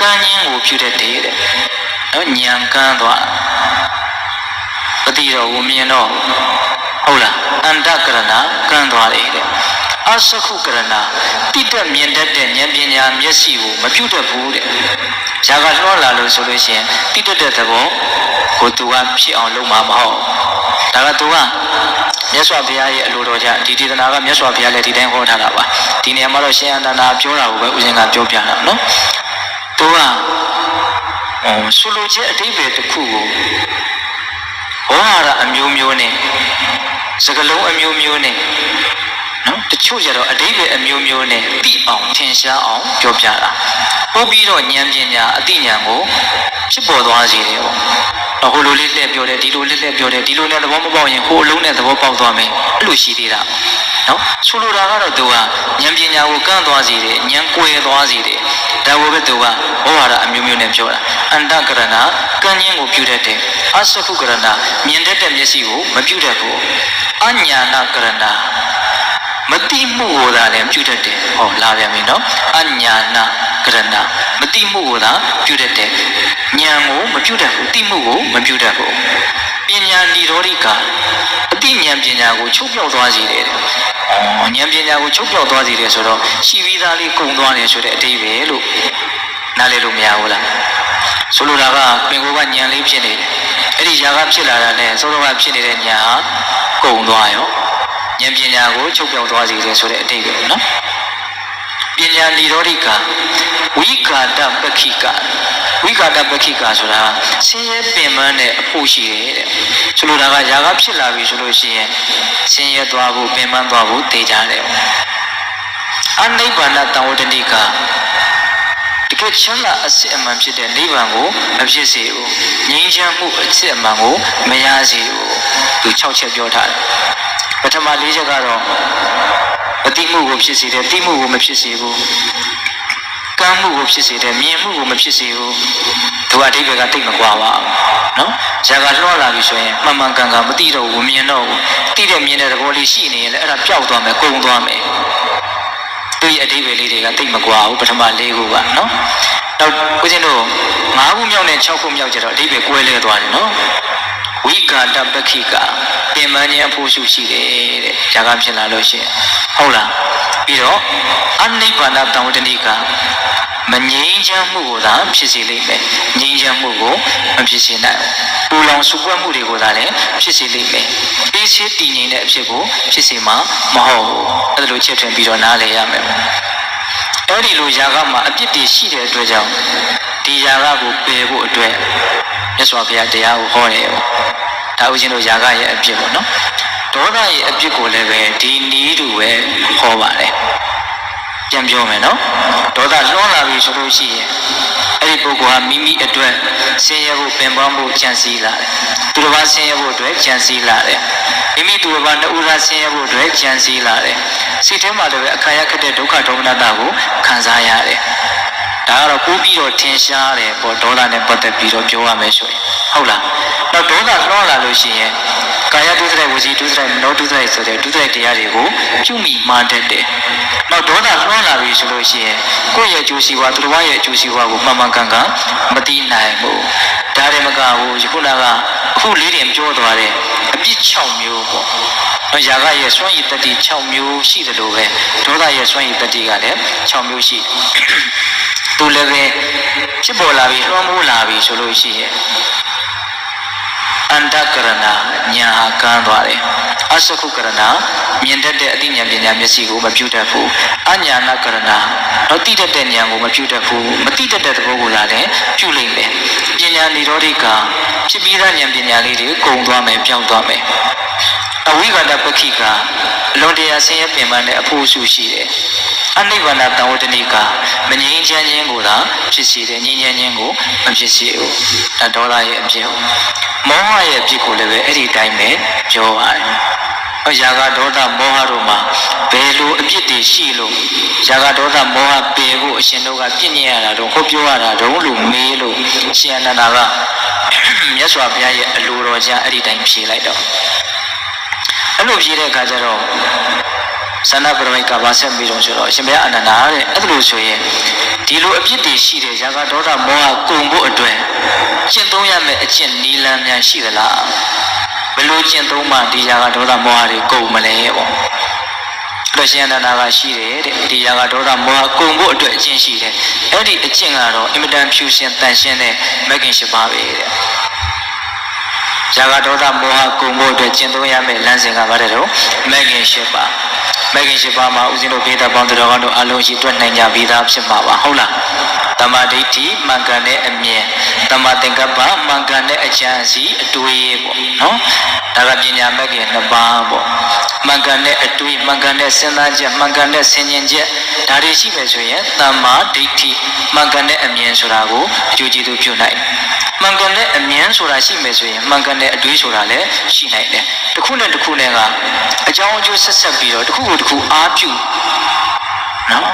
Kanyan will put a day. Nyan Kandwa Patiro, Womiano. Hola, Anta Karana, Kandwa. အစခုကရဏတိတက်မြင်တတ်တဲ့ဉာဏ်ပညာမျက်စိကိုမပြုတ်တတ်ဘူးတဲ့ဇာကလွှမ်းလာလို့ဆိုလို့ရှိရင်တိတက်တဲ့သဘောကိုသူကဖြစ်အောင်လုပ်မှာမဟုတ်ဒါကသူကမြတ်စွာဘုရားရဲ့အလိုတော်ကြောင့်ဒီဒေသနာကမြတ်စွာဘုရားလည်းဒီတိုင်းဟောထားတာပါဒီနေရာမှာတော့ရှင်အနန္ဒာပြောတာကိုပဲဦးဇင်းကပြောပြတာနော်သူကဆိုလိုချက်အတိပ္ပယ်တစ်ခုကိုဟောရအမျိုးမျိုးနဲ့စကလုံးအမျိုးမျိုးနဲ့နော်တချို့ကျတော့အတိပ္ပယ်အမျိုးမျိုးနဲ့သိအောင်ထင်ရှားအောင်ပြောပြတာပို့ပြီးတော့ဉာဏ်ပညာအသိဉာဏ်ကိုဖြစ်ပေါ်သွားစေတယ်ပေါ့ဟိုလိုလေးလက်ပြောတယ်ဒီလိုလေးလက်ပြောတယ်ဒီလိုနဲ့သဘောမပေါက်ရင်ဟိုအလုံးနဲ့သဘောပေါက်သွားမယ်အဲ့လိုရှိသေးတာနော်ဆိုလိုတာကတော့သူကဉာဏ်ပညာကိုကန့်သွားစေတယ်ဉာဏ်ကွယ်သွားစေတယ်ဒါကိုပဲသူကဟောရအမျိုးမျိုးနဲ့ပြောတာအန္တကရဏကံဉင်းကိုပြုတတ်တယ်အစခုကရဏမြင်တတ်တဲ့မျက်စိကိုမပြုတတ်ဘူးအညာနာကရဏမတိမှုကိုသာလည်းပြုတတ်တယ်ဟောလာပြန်ပြီနော်အညာနာကရဏမတိမှုကိုသာပြုတတ်တယ်ဉာဏ်ကိုမပြုတတ်ဘူးတိမှုကိုမပြုတတ်ဘူးပညာနိရောဓိကအတိဉာဏ်ပညာကိုချုပ်ပြောက်သွားစေတယ်ဉာဏ်ပညာကိုချုပ်ပြောက်သွားစေတယ်ဆိုတော့ရှိပြီးသားလေးကုန်သွားတယ်ဆိုတဲ့အတိပ္ပယ်လို့နားလည်လို့မရဘူးလားဆိုလိုတာကပင်ကိုယ်ကဉာဏ်လေးဖြစ်နေတယ်အဲ့ဒီຢာကဖြစ်လာတာနဲ့စောစောကဖြစ်နေတဲ့ဉာဏ်ဟာကုန်သွားရောဉာဏ်ပညာကိုချုပ်ပြောက်သွားစေတယ်ဆိုတဲ့အတိပ္ပယ်နော်ပညာနိရောဓိကဝိကာတပက္ခိကဝိကာတပက္ခိကဆိုတာဆင်းရဲပင်ပန်းတဲ့အဖို့ရှိတယ်တဲ့ဆိုလိုတာကຢာကဖြစ်လာပြီဆိုလို့ရှိရင်ဆင်းရဲသွားဖို့ပင်ပန်းသွားဖို့သိကြတယ်အနိဗ္ဗာန်တံဝတ္တနိကတကယ်ချမ်းသာအစစ်အမှန်ဖြစ်တဲ့နိဗ္ဗာန်ကိုမဖြစ်စေဘူးငြိမ်းချမ်းမှုအစစ်အမှန်ကိုမရစေဘူးသူ6ချက်ပြောထားတယ်ပထမ4ချက်ကတော့အတိမှုကိုဖြစ်စေတယ်တိမှုကိုမဖြစ်စေဘူးကံမှုကိုဖြစ်စေတယ်မြင်မှုကိုမဖြစ်စေဘူးသူအတိတ်ကတိတ်မကွာပါဘူးနော်ဇာကလွှမ်းလာပြီဆိုရင်မှန်မှန်ကန်ကန်မသိတော့ဘူးမြင်တော့ဘူးသိတဲ့မြင်တဲ့သဘောလေးရှိနေရင်လည်းအဲ့ဒါပျောက်သွားမယ်ကုန်သွားမယ်သူရဲ့အတိတ်လေးတွေကတိတ်မကွာဘူးပထမ4ခုကနော်နောက်ဦးဇင်းတို့5ခုမြောက်နဲ့6ခုမြောက်ကျတော့အတိတ်ကွဲလဲသွားတယ်နော်ဝိကာတပက္ခိကပင်ပန်းခြင်းအဖို့ရှိတယ်တဲ့ဇာကဖြစ်လာလို့ရှိရင်ဟုတ်လားပြီးတော့အနိဗ္ဗာန်တံဝတ္တနိကမငြိမ်းချမ်းမှုကိုသာဖြစ်စေလိမ့်မယ်ငြိမ်းချမ်းမှုကိုမဖြစ်စေနိုင်ဘူးပူလောင်စုပွက်မှုတွေကိုသာလည်းဖြစ်စေလိမ့်မယ်အေးဆေးတည်ငြိမ်တဲ့အဖြစ်ကိုဖြစ်စေမှာမဟုတ်ဘူးအဲ့ဒါလိုချက်ထွင်ပြီးတော့နားလည်ရမယ်အဲ့ဒီလိုຢာကမှာအပြစ်တွေရှိတဲ့အတွက်ကြောင့်ဒီຢာကကိုပယ်ဖို့အတွက်မြတ်စွာဘုရားတရားကိုဟောတယ်ဒါဥရှင်တို့ຢာကရဲ့အပြစ်ပေါ့နော်ဒေါသရဲ့အပြစ်ကိုလည်းပဲဒီနည်းတူပဲဟောပါတယ်ပြန်ပြောမယ်နော်ဒေါသလွှမ်းလာပြီဆိုလို့ရှိရင်အဲ့ဒီပုဂ္ဂိုလ်ဟာမိမိအတွက်ဆင်းရဲဖို့ပင်ပန်းဖို့ကြံစည်လာတယ်သူတစ်ပါးဆင်းရဲဖို့အတွက်ကြံစည်လာတယ်မိမိသူတစ်ပါးနှစ်ဦးသားဆင်းရဲဖို့အတွက်ကြံစည်လာတယ်စိတ်ထဲမှာလည်းအခါရခက်တဲ့ဒုက္ခဒေါမနတာကိုခံစားရတယ်ဒါကတော့ပိုးပြီးတော့ထင်ရှားတယ်ပေါ့ဒေါသနဲ့ပတ်သက်ပြီးတော့ပြောရမယ်ဆိုရင်ဟုတ်လားနောက်ဒေါသလွှမ်းလာလို့ရှိရင်ကာယဒုစရိုက်ဝစီဒုစရိုက်နောဒုစရိုက်ဆိုတဲ့ဒုစရိုက်တရားတွေကိုပြုမိမှတတ်တယ်နောက်ဒေါသလွှမ်းလာပြီဆိုလို့ရှိရင်ကိုယ့်ရဲ့အကျိုးစီးပွားသူတစ်ပါးရဲ့အကျိုးစီးပွားကိုမှန်မှန်ကန်ကန်မသိနိုင်ဘူးဒါတွေမကဘူးယခုနကအခုလေးတင်ပြောသွားတဲ့အပြစ်6မျိုးပေါ့။ຢာကရဲ့စွန့်ရည်တတိ6မျိုးရှိတယ်လို့ပဲဒေါသရဲ့စွန့်ရည်တတိကလည်း6မျိုးရှိသူလည်းပဲဖြစ်ပေါ်လာပြီးလွှမ်းမိုးလာပြီးဆိုလို့ရှိရင်အန္တကရဏညာဟာကန်းသွားတယ်အစခုကရဏမြင်တတ်တဲ့အသိဉာဏ်ပညာမျက်စိကိုမပြုတတ်ဘူးအညာနာကရဏတော့သိတတ်တဲ့ဉာဏ်ကိုမပြုတတ်ဘူးမသိတတ်တဲ့သဘောကိုလည်းပြုလိမ့်မယ်ပညာနိရောဓိကဖြစ်ပြီးသားဉာဏ်ပညာလေးတွေကုန်သွားမယ်ပြောင်းသွားမယ်အဝိကာတပက္ခိကအလွန်တရာဆင်းရဲပင်ပန်းတဲ့အဖို့စုရှိတယ်အနိဗ္ဗာန်တံဝတ္တနိကမငြိမ်းချမ်းခြင်းကိုသာဖြစ်စေတယ်ငြိမ်းချမ်းခြင်းကိုမဖြစ်စေဘူးဒါဒေါသရဲ့အဖြစ်မောဟရဲ့အဖြစ်ကိုလည်းပဲအဲ့ဒီတိုင်းပဲပြောပါတယ်ຢာကဒေါသမောဟတို့မှာဘယ်လိုအဖြစ်တွေရှိလို့ຢာကဒေါသမောဟပယ်ဖို့အရှင်တို့ကပြည့်ညက်ရတာတော့ဟောပြောရတာတော့လို့မေးလို့ရှင်အနန္ဒာကမြတ်စွာဘုရားရဲ့အလိုတော်ကြားအဲ့ဒီတိုင်းဖြေလိုက်တော့အဲ့လိုဖြေတဲ့အခါကျတော့သန္တာပရမိတ်ကဘာဆက်ပြီးတော့ဆိုတော့အရှင်ဘုရားအနန္ဒာတဲ့အဲ့လိုဆိုရင်ဒီလိုအပြစ်တွေရှိတဲ့ຢာကဒေါသမောဟကုန်ဖို့အတွက်ကျင့်သုံးရမယ့်အကျင့်နီလန်းများရှိသလားဘယ်လိုကျင့်သုံးမှဒီຢာကဒေါသမောဟတွေကုန်မလဲပေါ့ လို့ရှင်အနန္ဒာကရှိတယ်တဲ့ဒီရာဂဒေါသမောဟကုန်ဖို့အတွက်အကျင့်ရှိတယ်အဲ့ဒီအကျင့်ကတော့အင်မတန်ဖြူရှင်တန်ရှင်းတဲ့မဂ်ကင်၈ပါးပဲတဲ့ရာဂဒေါသမောဟကုန်ဖို့အတွက်ကျင့်သုံးရမယ့်လမ်းစဉ်ကဘာတဲ့တော့မဂ်ကင်၈ပါးမဂ်ကင်၈ပါးမှာဦးဇင်းတို့ဘေးသားပေါင်းတော်ကောင်းတို့အလုံးရှိတွက်နိုင်ကြပြီးသားဖြစ်မှာပါဟုတ်လားတမ္မာဒိဋ္ဌိမှန်ကန်တဲ့အမြင်တမ္မာသင်္ကပ္ပမှန်ကန်တဲ့အကြံအစီအတွေးပေါ့နော်ဒါကပညာမဂ်ကင်2ပါးပေါ့မှန်ကန်တဲ့အတွေးမှန်ကန်တဲ့စဉ်းစားချက်မှန်ကန်တဲ့ဆင်ခြင်ချက်ဒါတွေရှိမယ်ဆိုရင်တမ္မာဒိဋ္ဌိမှန်ကန်တဲ့အမြင်ဆိုတာကိုအကျိုးကျေးဇူးပြုနိုင်တယ်မှန်ကန်တဲ့အမြင်ဆိုတာရှိမယ်ဆိုရင်မှန်ကန်တဲ့အတွေးဆိုတာလည်းရှိနိုင်တယ်တစ်ခုနဲ့တစ်ခုနဲ့ကအကြောင်းအကျိုးဆက်ဆက်ပြီးတော့တစ်ခုကိုတစ်ခုအားပြုနော်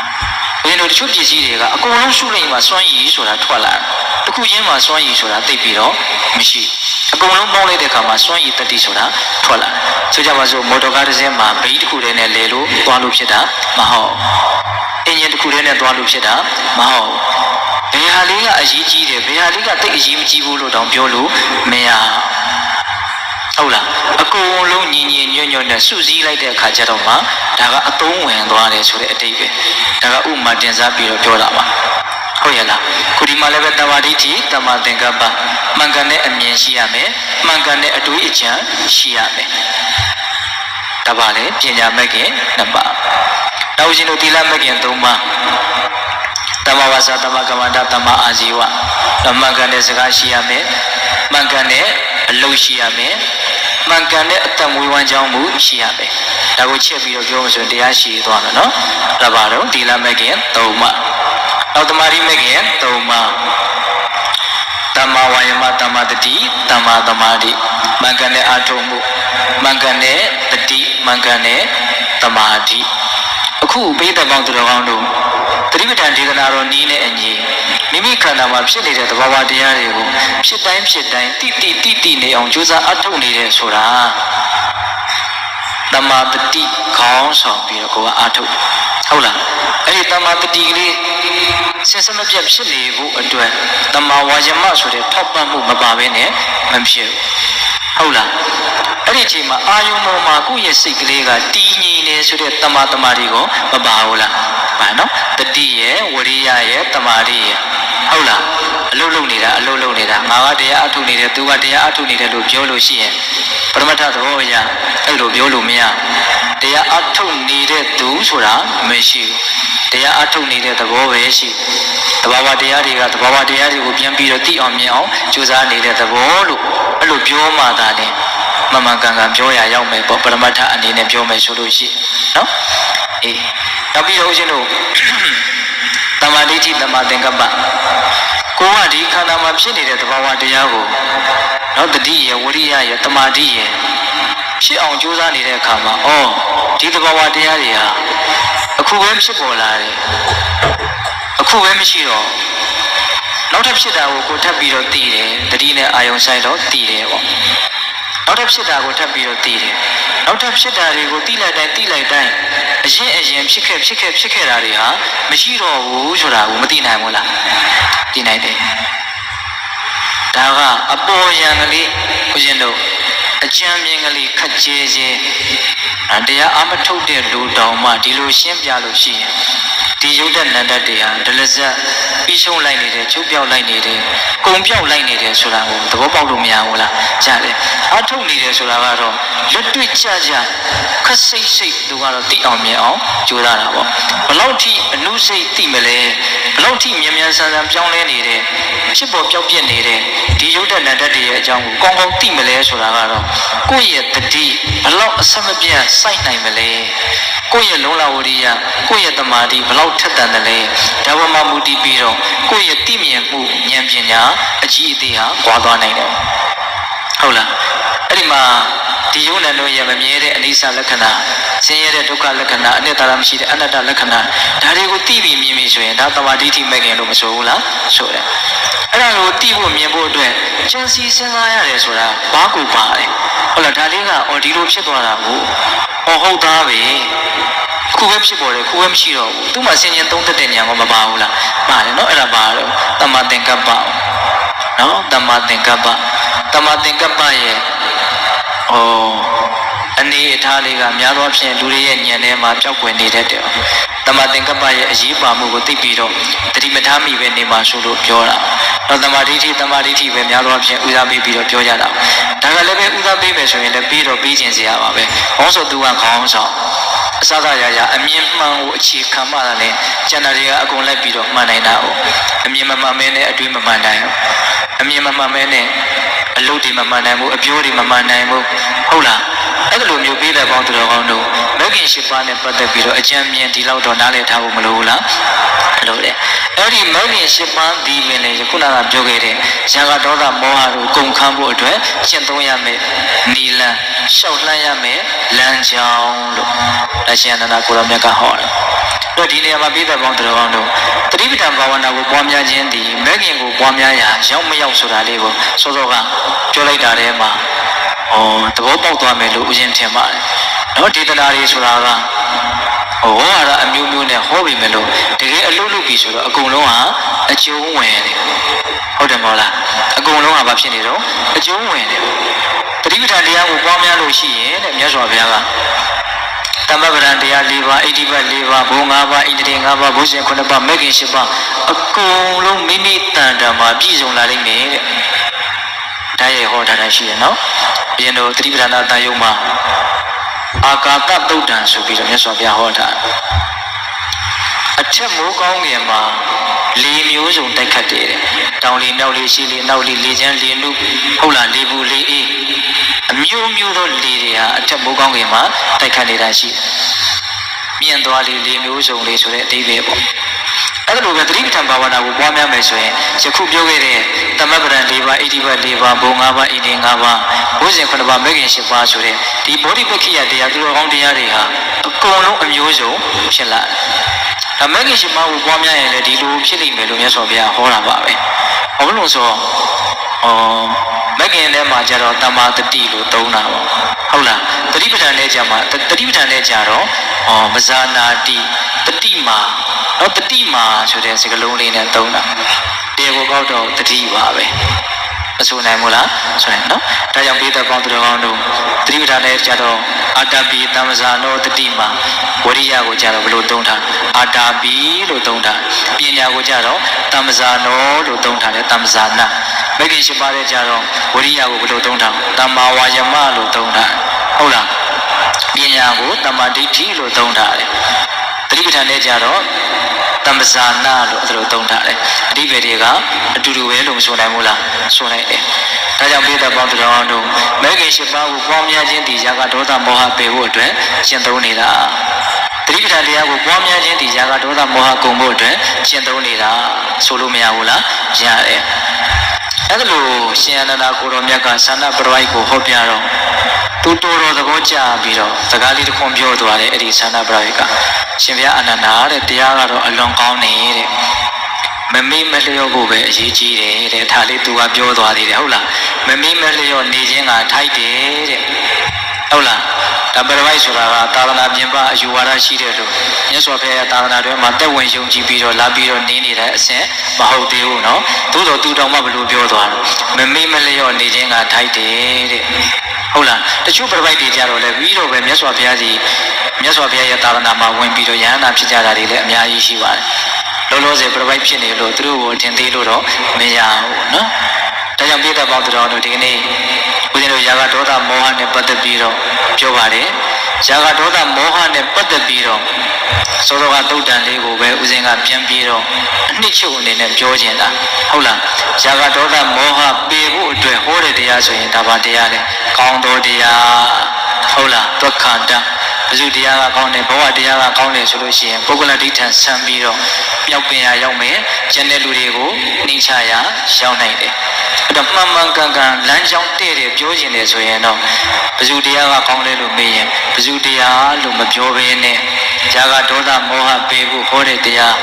ဘယ်လိုတချို့ပစ္စည်းတွေကအကုန်လုံးရှုလိုက်မှစွန့်ရည်ဆိုတာထွက်လာတစ်ခုချင်းမှစွန့်ရည်ဆိုတာသိပြီးတော့မရှိအကုန်လုံးပေါင်းလိုက်တဲ့အခါမှာစွန့်ရည်တတိဆိုတာထွက်လာဆိုကြပါစို့မော်တော်ကားတစ်စင်းမှာဘိန်းတစ်ခုတည်းနဲ့လဲလို့သွားလို့ဖြစ်တာမဟုတ်အင်ဂျင်တစ်ခုတည်းနဲ့သွားလို့ဖြစ်တာမဟုတ်ဘယ်ဟာလေးကအရေးကြီးတယ်ဘယ်ဟာလေးကတိတ်အရေးမကြီးဘူးလို့တောင်ပြောလို့မရဟုတ်လားအကုန်လုံးညီညီညွတ်ညွတ်နဲ့စုစည်းလိုက်တဲ့အခါကျတော့မှဒါကအသုံးဝင်သွားတယ်ဆိုတဲ့အတိတ်ပဲဒါကဥမာတင်စားပြီးတော့ပြောတာပါဟုတ်ရဲ့လားခုဒီမှာလည်းပဲတမ္မာဒိဋ္ဌိတမ္မာသင်္ကပ္ပမှန်ကန်တဲ့အမြင်ရှိရမယ်မှန်ကန်တဲ့အတွေးအကြံရှိရမယ်ဒါပါလေပညာမဂ်ကင်2ပါးနောက်ရှင်တို့သီလမဂ်ကင်3ပါးတမ္မာဝါစာတမ္မာကမ္မန္တတမ္မာအာဇီဝမှန်ကန်တဲ့စကားရှိရမယ်မှန်ကန်တဲ့အလုပ်ရှိရမယ်မှန်ကန်တဲ့အသက်မွေးဝမ်းကြောင်းမှုရှိရမယ်ဒါကိုချက်ပြီးတော့ပြောမှဆိုရင်တရားရှိသွားမယ်နော်ဒါပါတော့သီလမဂ်ကင်3ပါးနောက်တမာရီမဂ်ကင်3ပါးတမ္မာဝါယမတမ္မာတတိတမ္မာသမာဓိမှန်ကန်တဲ့အာထုံမှုမှန်ကန်တဲ့တတိမှန်ကန်တဲ့သမာဓိအခုဘေးသက်ပေါင်းသူတော်ကောင်းတို့သတိပဋ္ဌာန်ဒေသနာတော်နီးနဲ့အညီမိမိခန္ဓာမှာဖြစ်နေတဲ့သဘာဝတရားတွေကိုဖြစ်တိုင်းတိနေအောင်ကြိုးစားအထောက်နေတဲ့ဆိုတာတမ္မာတတိခေါင်းဆောင်ပြီးတော့ကိုယ်ကအထောက်ဟုတ်လားအဲ့ဒီတမ္မာတတိကလေးစဉ်စမပြတ်ဖြစ်နေဖို့အတွက်တမ္မာဝါယမဆိုတဲ့ထောက်ပံ့မှုမပါဘဲနဲ့မဖြစ်ဘူးဟုတ်လားအဲ့ဒီအချိန်မှာအာယုံပေါ်မှာကိုယ့်ရဲ့စိတ်ကလေးကတည်ငြိမ်နေဆိုတဲ့တမ္မာတမာတိကိုမပါဘူးလားပါနော်တတိရဲ့ဝရိယရဲ့တမာတိရဲ့ဟုတ်လားအလုံးလုံးနေတာငါကတရားအထုနေတယ်သူကတရားအထုနေတယ်လို့ပြောလို့ရှိရင်ပရမတ္ထသဘောအရအဲ့လိုပြောလို့မရတရားအထုနေတဲ့သူဆိုတာမရှိဘူးတရားအထုနေတဲ့သဘောပဲရှိသဘာဝတရားတွေကသဘာဝတရားတွေကိုပြန်ပြီးတော့သိအောင်မြင်အောင်ကြိုးစားနေတဲ့သဘောလို့အဲ့လိုပြောမှသာလေမမှန်ကန်ပြောရရောက်မယ်ပေါ့ပရမတ္ထအနေနဲ့ပြောမယ်ဆိုလို့ရှိနော်အေးနောက်ပြီးတော့ဦးဇင်းတို့တမ္မာဒိဋ္ဌိတမ္မာသင်္ကပ္ပကိုကဒီခန္ဓာမှာဖြစ်နေတဲ့သဘာဝတရားကိုနော်တတိယဝရိယရဲ့တမာတိရဲ့ဖြစ်အောင်ကြိုးစားနေတဲ့အခါမှာဒီသဘာဝတရားတွေဟာအခုပဲဖြစ်ပေါ်လာတယ်အခုပဲမရှိတော့နောက်ထပ်ဖြစ်တာကိုထပ်ပြီးတော့သိတယ်တတိနဲ့အာယုံဆိုင်တော့သိတယ်ပေါ့နောက်ထပ်ဖြစ်တာကိုထပ်ပြီးတော့သိတယ်နောက်ထပ်ဖြစ်တာတွေကိုသိလိုက်တိုင်းအရင်ဖြစ်ခဲ့တာတွေဟာမရှိတော့ဘူးဆိုတာကိုမသိနိုင်ဘူးလားသိနိုင်တယ်ဒါကအပေါ်ယံကလေးဦးဇင်းတို့အကြံမြင်ကလေးခက်ကြဲတရားအမထုတ်တဲ့လူတောင်မှဒီလိုရှင်းပြလို့ရှိရင်ဒီယုတ်တဲ့နန္တတွေဟာဒလဇတ်ပြီးရှုံးလိုက်နေတယ်ချုပ်ပြောက်လိုက်နေတယ်ကုံပြောက်လိုက်နေတယ်ဆိုတာကိုသဘောပေါက်လို့မရဘူးလားကြားတယ်အထုတ်နေတယ်ဆိုတာကတော့လက်တွေ့ကြခက်စိတ်သူကတော့သိအောင်မြင်အောင်ကြိုးစားတာပေါ့ဘလောက်ထိအနုစိတ်သိမလဲဘလောက်ထိမြန်ဆန်ပြောင်းလဲနေတယ်ဖြစ်ပေါ်ပြောက်ပြက်နေတဲ့ဒီယုတ်တဲ့နန္တတွေရဲ့အကြောင်းကိုကောင်းသိမလဲဆိုတာကတော့ကိုယ့်ရဲ့တတိဘလောက်အဆက်မပြတ်စိုက်နိုင်မလဲကိုယ့်ရဲ့လုံလဝရိယကိုယ့်ရဲ့တမာတိဘလောက်ထက်သန်တယ်လဲဒါဝမမူတည်ပြီးတော့ကိုယ့်ရဲ့သိမြင်မှုဉာဏ်ပညာအကြီးအသေးဟာကွာသွားနိုင်တယ်ဟုတ်လားအဲ့ဒီမှာဒီယုံနံတို့ရဲ့မမြဲတဲ့အနိစ္စလက္ခဏာဆင်းရဲတဲ့ဒုက္ခလက္ခဏာအနိတ္တရမရှိတဲ့အနတ္တလက္ခဏာဒါတွေကိုသိပြီးမြင်ပြီဆိုရင်ဒါတမာတိဋ္ဌိမဲ့ခင်လို့မဆိုဘူးလားဆိုတယ်အဲ့ဒါကိုသိဖို့မြင်ဖို့အတွက်ကျန်စီစဉ်းစားရတယ်ဆိုတာဘာကူပါတယ်ဟုတ်လားဒါလေးကဒီလိုဖြစ်သွားတာကိုဟုတ်သားပဲခုပဲဖြစ်ပေါ်တယ်ခုပဲမရှိတော့ဘူးသူ့မှာဆင်ញင်သုံးသက်တဲ့ဉာဏ်ကမပါဘူးလားပါတယ်နော်အဲ့ဒါပါတော့တမ္မာသင်္ကပ္ပနော်တမ္မာသင်္ကပ္ပရဲ့အ အနေအထားလေးကများသောအားဖြင့်လူတွေရဲ့ဉာဏ်ထဲမှာပျောက်ကွယ်နေတတ်တယ်တမသင်္ကပ္ပရဲ့အရေးပါမှုကိုသိပြီးတော့တတိမထားမိပဲနေမှာဆိုလို့ပြောတာတော့တမာဒိဋ္ဌိပဲများသောအားဖြင့်ဥစားပေးပြီးတော့ပြောကြတာဒါကလည်းပဲဥစားပေးမယ်ဆိုရင်လည်းပြီးတော့ပြီးကျင်စရာပါပဲဟောဆိုသူကခေါင်းဆောင်အစစရအမြင်မှန်ကိုအခြေခံမှသာလေကျန်တာတွေကအကုန်လိုက်ပြီးတော့မှန်နိုင်တာ哦အမြင်မမှန်မဲနဲ့အတွေးမမှန်နိုင်ဘူးအမြင်မမှန်မဲနဲ့အလုပ်တွေမမှန်နိုင်ဘူးအပြောတွေမမှန်နိုင်ဘူးဟုတ်လားအဲ့လိုမျိုးပေးတဲ့ပေါင်းသူတော်ကောင်းတို့မဂ္ဂင်၈ပါးနဲ့ပတ်သက်ပြီးတော့အကြံဉာဏ်ဒီလောက်တော့နားလည်ထားဖို့မလိုဘူးလားလို့လေအဲ့ဒီမဂ္ဂင်၈ပါးဒီပင်လေခုနကပြောခဲ့တဲ့ဇာကဒေါသမောဟတို့ကုန်ခန်းဖို့အတွက်ရှင်းသုံးရမယ်နီလန်းလျှောက်လှမ်းရမယ်လမ်းကြောင်းလို့အရှင်အနန္ဒကိုရောမြတ်ကဟောတယ်တော့ဒီနေရာမှာပြည့်တဲ့ပေါင်းသူတော်ကောင်းတို့တတိပဋ္ဌာန်ဘာဝနာကိုပွားများခြင်းဒီမဂ္ဂင်ကိုပွားများရာရောက်မရောက်ဆိုတာလေးကိုစောစောကပြောလိုက်တာထဲမှာသဘောပေါက်သွားမယ်လို့ဦးဇင်းထင်ပါတယ်နော်ဒေသနာတွေဆိုတာကဟောရတာအမျိုးမျိုးနဲ့ဟောပြီးမယ်လို့တကယ်အလုပ်လုပ်ပြီဆိုတော့အကုန်လုံးဟာအကျုံးဝင်တယ်ဟုတ်တယ်မဟုတ်လားအကုန်လုံးကဘာဖြစ်နေတော့အကျုံးဝင်တယ်တတိပဋ္ဌာန်တရားကိုပွားများလို့ရှိရင်တဲ့မြတ်စွာဘုရားကတမ္ပပဒံတရား၄ပါးဣတိပတ်၄ပါးဘုံ၅ပါးဣန္ဒြေ၅ပါးဘုဇင်9ပါးမဂ္ဂင်10ပါးအကုန်လုံးမိမိတန်တံမှာပြည့်စုံလာလိမ့်မယ်တဲ့ဒါရဲ့ဟောထားတာရှိရနော်ဘုရင်တို့တတိပဋ္ဌာန်တန်ယုံမှာအာကာသတုတ်တံဆိုပြီးတော့မြတ်စွာဘုရားဟောတာအထက်မိုးကောင်းငင်မှာလေမျိုးစုံတိုက်ခတ်တယ်တောင်လေမြောက်လေရှေးလေနောက်လေလေချမ်းလေနုဟုတ်လားလေဘူးလေအေးအမျိုးမျိုးသောလေတွေဟာအထက်မိုးကောင်းငင်မှာတိုက်ခတ်နေတာရှိမြင့်သွားလေမျိုးစုံလေဆိုတဲ့အဓိပ္ပာယ်ပေါ့အဲ့လိုပဲသတိပဋ္ဌာန်ဘာဝနာကိုပွားများမယ်ဆိုရင်ယခုပြောခဲ့တဲ့တမ္ပပဒံ၄ပါးဣတိပတ်၄ပါးဘုံ၅ပါးဣန္ဒြေ၅ပါးဘုဇင်9ပါးမဂ္ဂင်10ပါးဆိုတဲ့ဒီဗောဓိပက္ခိယတရားသူတော်ကောင်းတရားတွေဟာအကုန်လုံးအမျိုးစုံဖြစ်လာတယ်မဂ္ဂင်10ပါးကိုပွားများရင်လည်းဒီလိုဖြစ်လိမ့်မယ်လို့မြတ်စွာဘုရားဟောတာပါပဲဘာလို့ဆိုမဂ္ဂင်ထဲမှာကျတော့တမ္မာတတိလို့သုံးတာပေါ့ဟုတ်လားတတိပဋ္ဌာန်ထဲကျမှာတတိပဋ္ဌာန်ထဲကျတော့မဇာနာတိတတိမာတတိမာဆိုတဲ့စကားလုံးလေးနဲ့သုံးတာတေကိုကောက်တော့တတိပါပဲမဆိုနိုင်ဘူးလားဆိုရင်နော်ဒါကြောင့်ပိဋကပေါင်းသူတော်ကောင်းတို့တတိပဋ္ဌာန်ထဲကျတော့အာတပိတမ္မဇာနောတတိမာဝရိယကိုကျတော့ဘယ်လိုသုံးထားအာတာပိလို့သုံးထားပညာကိုကျတော့တမ္မဇာနောလို့သုံးထားတယ်တမ္မဇာနာမဂ္ဂင်10ပါးထဲကျတော့ဝရိယကိုဘယ်လိုသုံးထားတမ္မာဝါယမလို့သုံးထားဟုတ်လားပညာကိုတမ္မာဒိဋ္ဌိလို့သုံးထားတယ်တတိပဋ္ဌာန်ထဲကျတော့တမ္ပဇာနာလို့အဲ့လိုသုံးထားတယ်အဓိပ္ပာယ်တွေကအတူတူပဲလို့မဆိုနိုင်ဘူးလားဆိုနိုင်တယ်ဒါကြောင့်ပိဋကပေါင်းသူတော်ကောင်းတို့မဂ္ဂင်10ပါးကိုပွားများခြင်းဒီဇာကဒေါသမောဟပယ်ဖို့အတွက်ရှင်းသုံးနေတာတတိပဋ္ဌာန်တရားကိုပွားများခြင်းဒီဇာကဒေါသမောဟကုန်ဖို့အတွက်ရှင်းသုံးနေတာဆိုလို့မရဘူးလားရတယ်အဲ့လိုရှင်အနန္ဒကိုရောမြတ်ကသန္တာပရိဝိုက်ကိုဟောပြတော့သူတော်တော်သဘောကျပြီးတော့စကားလေးတစ်ခွန်းပြောသွားတယ်အဲ့ဒီသန္တာပရိဝိုက်ကရှင်ဘုရားအနန္ဒာတဲ့တရားကတော့အလွန်ကောင်းနေတဲ့မမေ့မလျော့ဖို့ပဲအရေးကြီးတယ်တဲ့ဒါလေးသူကပြောသွားသေးတယ်ဟုတ်လားမမေ့မလျော့နေခြင်းကထိုက်တယ်တဲ့ဟုတ်လားဒါပရိဝိုက်ဆိုတာကသာသနာပြင်ပအယူဝါဒရှိတဲ့လူမြတ်စွာဘုရားသာသနာတော်မှာတက်ဝင်ယုံကြည်ပြီးတော့လာပြီးတော့နေနေတဲ့အဆင့်မဟုတ်သေးဘူးเนาะသို့တော်သူတော်မှဘလို့ပြောသွားတယ်မမေ့မလျော့နေခြင်းကထိုက်တယ်တဲ့ဟုတ်လားတချို့ပရိဝိုက်တွေကြတော့လေပြီးတော့ပဲမြတ်စွာဘုရားရဲ့သာသနာမှာဝင်ပြီးတော့ယဟန္တာဖြစ်ကြတာတွေလည်းအများကြီးရှိပါတယ်လောလောဆယ်ပရိဝိုက်ဖြစ်နေလို့သူတို့ကိုထင်သေးလို့တော့မရဘူးเนาะဒါကြောင့်ပိဋကပေါင်းသူတော်တို့ဒီကနေ့ဦးဇင်းတို့ယာကဒေါသမောဟနဲ့ပတ်သက်ပြီးတော့ပြောပါတယ်ယာကဒေါသမောဟနဲ့ပတ်သက်ပြီးတော့စောစောကတုတ်တန်လေးကိုပဲဦးဇင်းကပြန်ပြီးတော့အနှစ်ချုပ်အနေနဲ့ပြောခြင်းတာဟုတ်လားယာကဒေါသမောဟပေဖို့အတွက်ဟောတဲ့တရားဆိုရင်ဒါပါတရားလေကောင်းသောတရားဟုတ်လားဒုက္ခတံဘုဇုတရားကကောင်းတယ်ဘဝတရားကကောင်းတယ်ဆိုလို့ရှိရင်ပုဂ္ဂလဒိဋ္ဌံဆံပြီးတော့ပျောက်ပင်ရရောက်မယ်ကျန်တဲ့လူတွေကိုနှိမ့်ချရရောက်နိုင်တယ်အဲ့တော့မှန်မှန်ကန်ကန်လမ်းကြောင်းတည့်တယ်ပြောခြင်းတယ်ဆိုရင်တော့ဘုဇုတရားကကောင်းတယ်လို့မေးရင်ဘုဇုတရားလို့မပြောဘဲနဲ့ဇာကဒေါသမောဟပေဖို့ဟောတဲ့တရား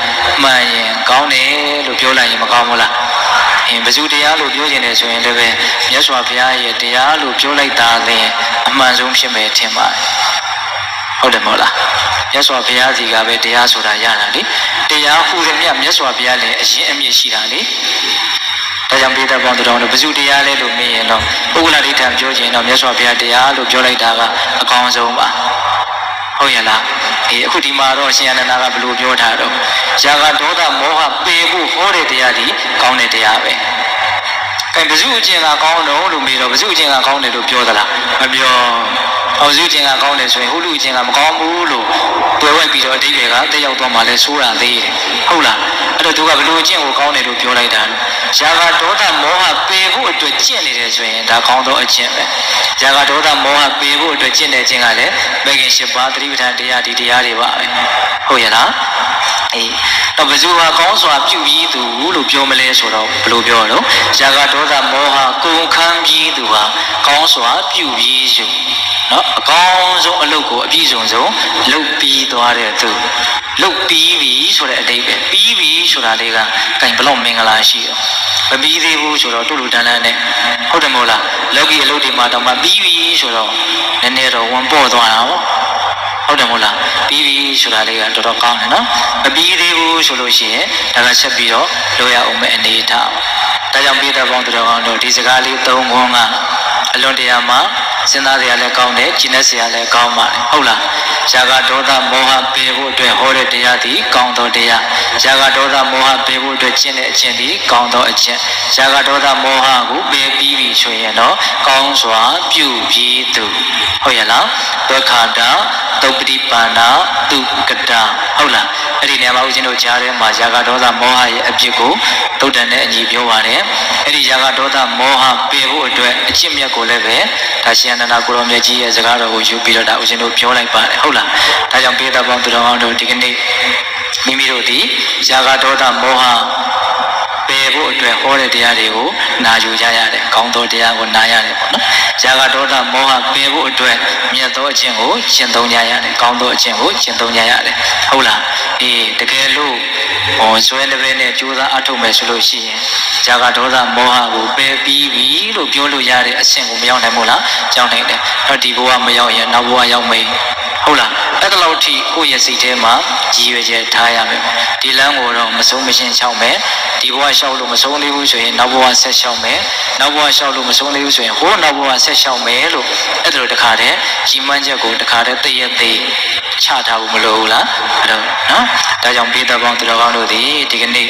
မှန်ရင်ကောင်းတယ်လို့ပြောလိုက်ရင်မကောင်းဘူးလားဘုဇုတရားလို့ပြောခြင်းတယ်ဆိုရင်လည်းပဲမြတ်စွာဘုရားရဲ့တရားလို့ပြောလိုက်တာလည်းအမှန်ဆုံးဖြစ်မယ်ထင်ပါတယ်ဟုတ်တယ်မဟုတ်လားမြတ်စွာဘုရားစီကပဲတရားဆိုတာရတာလေတရားဟူသည်မြတ်စွာဘုရားလည်းအရင်အမြင့်ရှိတာလေဒါကြောင့်ပိဋ ပိသပေါင်းတော်တို့ဘုစုတရားလဲလို့မေးရင်တော့ပုဂ္ဂလဒိဋ္ဌံပြောခြင်းတော့မြတ်စွာဘုရားတရားလို့ပြောလိုက်တာကအကောင်းဆုံးပါဟုတ်ရဲ့လားအခုဒီမှာတော့ရှင်အနန္ဒာကဘယ်လိုပြောထားတော့ဇာကဒေါသမောဟပေဖို့ဟောတဲ့တရားဒီကောင်းတဲ့တရားပဲအဲဘုစုအကျင့်ကကောင်းတော့လို့မေးတော့ဘုစုအကျင့်ကကောင်းတယ်လို့ပြောသလားမပြောဘုစုအကျင့်ကကောင်းတယ်ဆိုရင်ဟုတ်လူအကျင့်ကမကောင်းဘူးလို့တွယ်ဝက်ပြီးတော့အတိတ်တွေကတက်ရောက်သွားမှလဲဆိုးတာသေးတယ်ဟုတ်လားအဲ့တော့သူကဘလို့အကျင့်ကိုကောင်းတယ်လို့ပြောလိုက်တာဇာကဒေါသမောဟပေဖို့အတွက်ကျင့်နေတယ်ဆိုရင်ဒါကောင်းသောအကျင့်ပဲဇာကဒေါသမောဟပေဖို့အတွက်ကျင့်တဲ့ခြင်းကလည်းမဂ္ဂင်၈ပါးသတိပဋ္ဌာန်တရားဒီတရားတွေပါပဲဟုတ်ရဲ့လားအေးတော့ဘယ်သူဟာကောင်းစွာပြုပြီးသူလို့ပြောမလဲဆိုတော့ဘယ်လိုပြောတော့ဇာကဒေါသမောဟကုန်ခန်းပြီးသူဟာကောင်းစွာပြုပြီးယူနော်အကောင်းဆုံးအလုပ်ကိုအပြည့်စုံဆုံးလုပ်ပြီးသွားတဲ့သူလုပ်ပြီးပြီဆိုတဲ့အတိတ်ပဲပြီးပြီဆိုတာလေးကကင်ဘလောက်မင်္ဂလာရှိတော့မပြီးသေးဘူးဆိုတော့တူတူတန်းတန်းနဲ့ဟုတ်တယ်မို့လားလောကီအလုပ်တွေမှာတော့မပြီးပြီဆိုတော့နည်းနည်းတော့ဝန်ပေါ့သွားတာပေါ့ဟုတ်တယ်မို့လားပြီးပြီဆိုတာလေးကတော်တော်ကောင်းတယ်နော်မပြီးသေးဘူးဆိုလို့ရှိရင်ဒါကဆက်ပြီးတော့လိုရအောင်မဲ့အနေထားဒါကြောင့်ပိဿပေါင်းတော်ကောင်းတို့ဒီစကားလေးသုံးခွန်းကအလွန်တရာမှာစဉ်းစားစရာလည်းကောင်းတယ်ကျင့်တဲ့စရာလည်းကောင်းပါတယ်ဟုတ်လားဇာကဒေါသမောဟပေဖို့အတွက်ဟောတဲ့တရားသည်ကောင်းသောတရားဇာကဒေါသမောဟပေဖို့အတွက်ကျင့်တဲ့အကျင့်သည်ကောင်းသောအကျင့်ဇာကဒေါသမောဟကိုပယ်ပြီးပြီဆိုရင်တော့ကောင်းစွာပြုပြီးသူဟုတ်ရဲ့လားဒုက္ခတာသုပတိပါဏသူကတဟုတ်လားအဲ့ဒီနေရာမှာဦးဇင်းတို့ကြားထဲမှာဇာကဒေါသမောဟရဲ့အပြစ်ကိုသုတ်တန်နဲ့အညီပြောပါတယ်အဲ့ဒီဇာကဒေါသမောဟပယ်ဖို့အတွက်အကျင့်မြတ်ကိုလည်းပဲဒါရှင်အနန္ဒကိုရောမြတ်ကြီးရဲ့စကားတော်ကိုယူပြီးတော့ဒါဦးဇင်းတို့ပြောလိုက်ပါတယ်ဟုတ်လားဒါကြောင့်ပိဿပေါင်းသူတော်ကောင်းတို့ဒီကနေ့မိမိတို့ဒီဇာကဒေါသမောဟပယ်ဖို့အတွက်ဟောတဲ့တရားတွေကိုနာယူကြရတယ်ကောင်းသောတရားကိုနာရတယ်ပေါ့နော်ဇာကဒေါသမောဟပယ်ဖို့အတွက်မြတ်သောအကျင့်ကိုရှင်းသုံးကြရတယ်ကောင်းသောအကျင့်ကိုရှင်းသုံးကြရတယ်ဟုတ်လားအေးတကယ်လို့ဇွဲတစ်ပင်နဲ့ကြိုးစားအထုတ်မယ်ဆိုလို့ရှိရင်ဇာကဒေါသမောဟကိုပယ်ပြီးပြီလို့ပြောလို့ရတဲ့အဆင့်ကိုမရောက်နိုင်ဘူးလားကြောက်နိုင်တယ်တော့ဒီဘဝမရောက်ရင်နောက်ဘဝရောက်မယ်ဟုတ်လားအဲ့ဒါလောက်ထိကိုယ့်ရဲ့စိတ်ထဲမှာရည်ရွယ်ချက်ထားရမယ်ဒီလမ်းကိုတော့မဆုံးမရှင်းချောက်မယ်ဒီဘဝလျှောက်လို့မဆုံးသေးဘူးဆိုရင်နောက်ဘဝဆက်လျှောက်မယ်နောက်ဘဝလျှောက်လို့မဆုံးသေးဘူးဆိုရင်ဟိုနောက်ဘဝဆက်လျှောက်မယ်လို့အဲ့ဒါလိုတခါတည်းကြီးမှန်းချက်ကိုတခါတည်းသိရသေးချထားဖို့မလိုဘူးလားအဲ့တော့နော်ဒါကြောင့်ပိဿပေါင်းသူတော်ကောင်းတို့ဒီကနေ့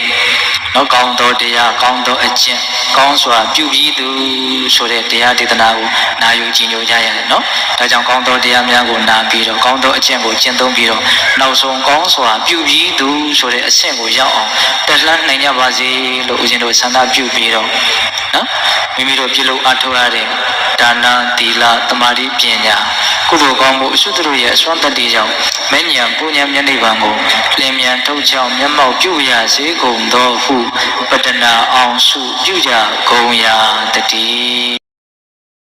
နော်ကောင်းသောတရားကောင်းသောအကျင့်ကောင်းစွာပြုပြီးသူဆိုတဲ့တရားဒေသနာကိုနာယူကြည်ညိုကြရတယ်နော်ဒါကြောင့်ကောင်းသောတရားများကိုနာပြီးတော့ကောင်းသောအကျင့်ကိုကျင့်သုံးပြီးတော့နောက်ဆုံးကောင်းစွာပြုပြီးသူဆိုတဲ့အဆင့်ကိုရောက်အောင်တက်လှမ်းနိုင်ကြပါစေလို့ဦးဇင်းတို့ဆန္ဒပြုပြီးတော့နော်မိမိတို့ပြုလုပ်အထောက်ရတဲ့ဒါနသီလသမာဓိပညာကုသိုလ်ကောင်းမှုအစွတ်တို့ရဲ့အစွမ်းတတ္တိကြောင့်မဉ္ဇဉ်ပူဉ္ဇဉ်မျက်နှိပ်ပံကိုလင်းမြန်ထုတ်ချောင်းမျက်မှောက်ပြုရစေကုန်သောဟုပတ္တနာအောင်စုပြုကြကုန်ရာတည်း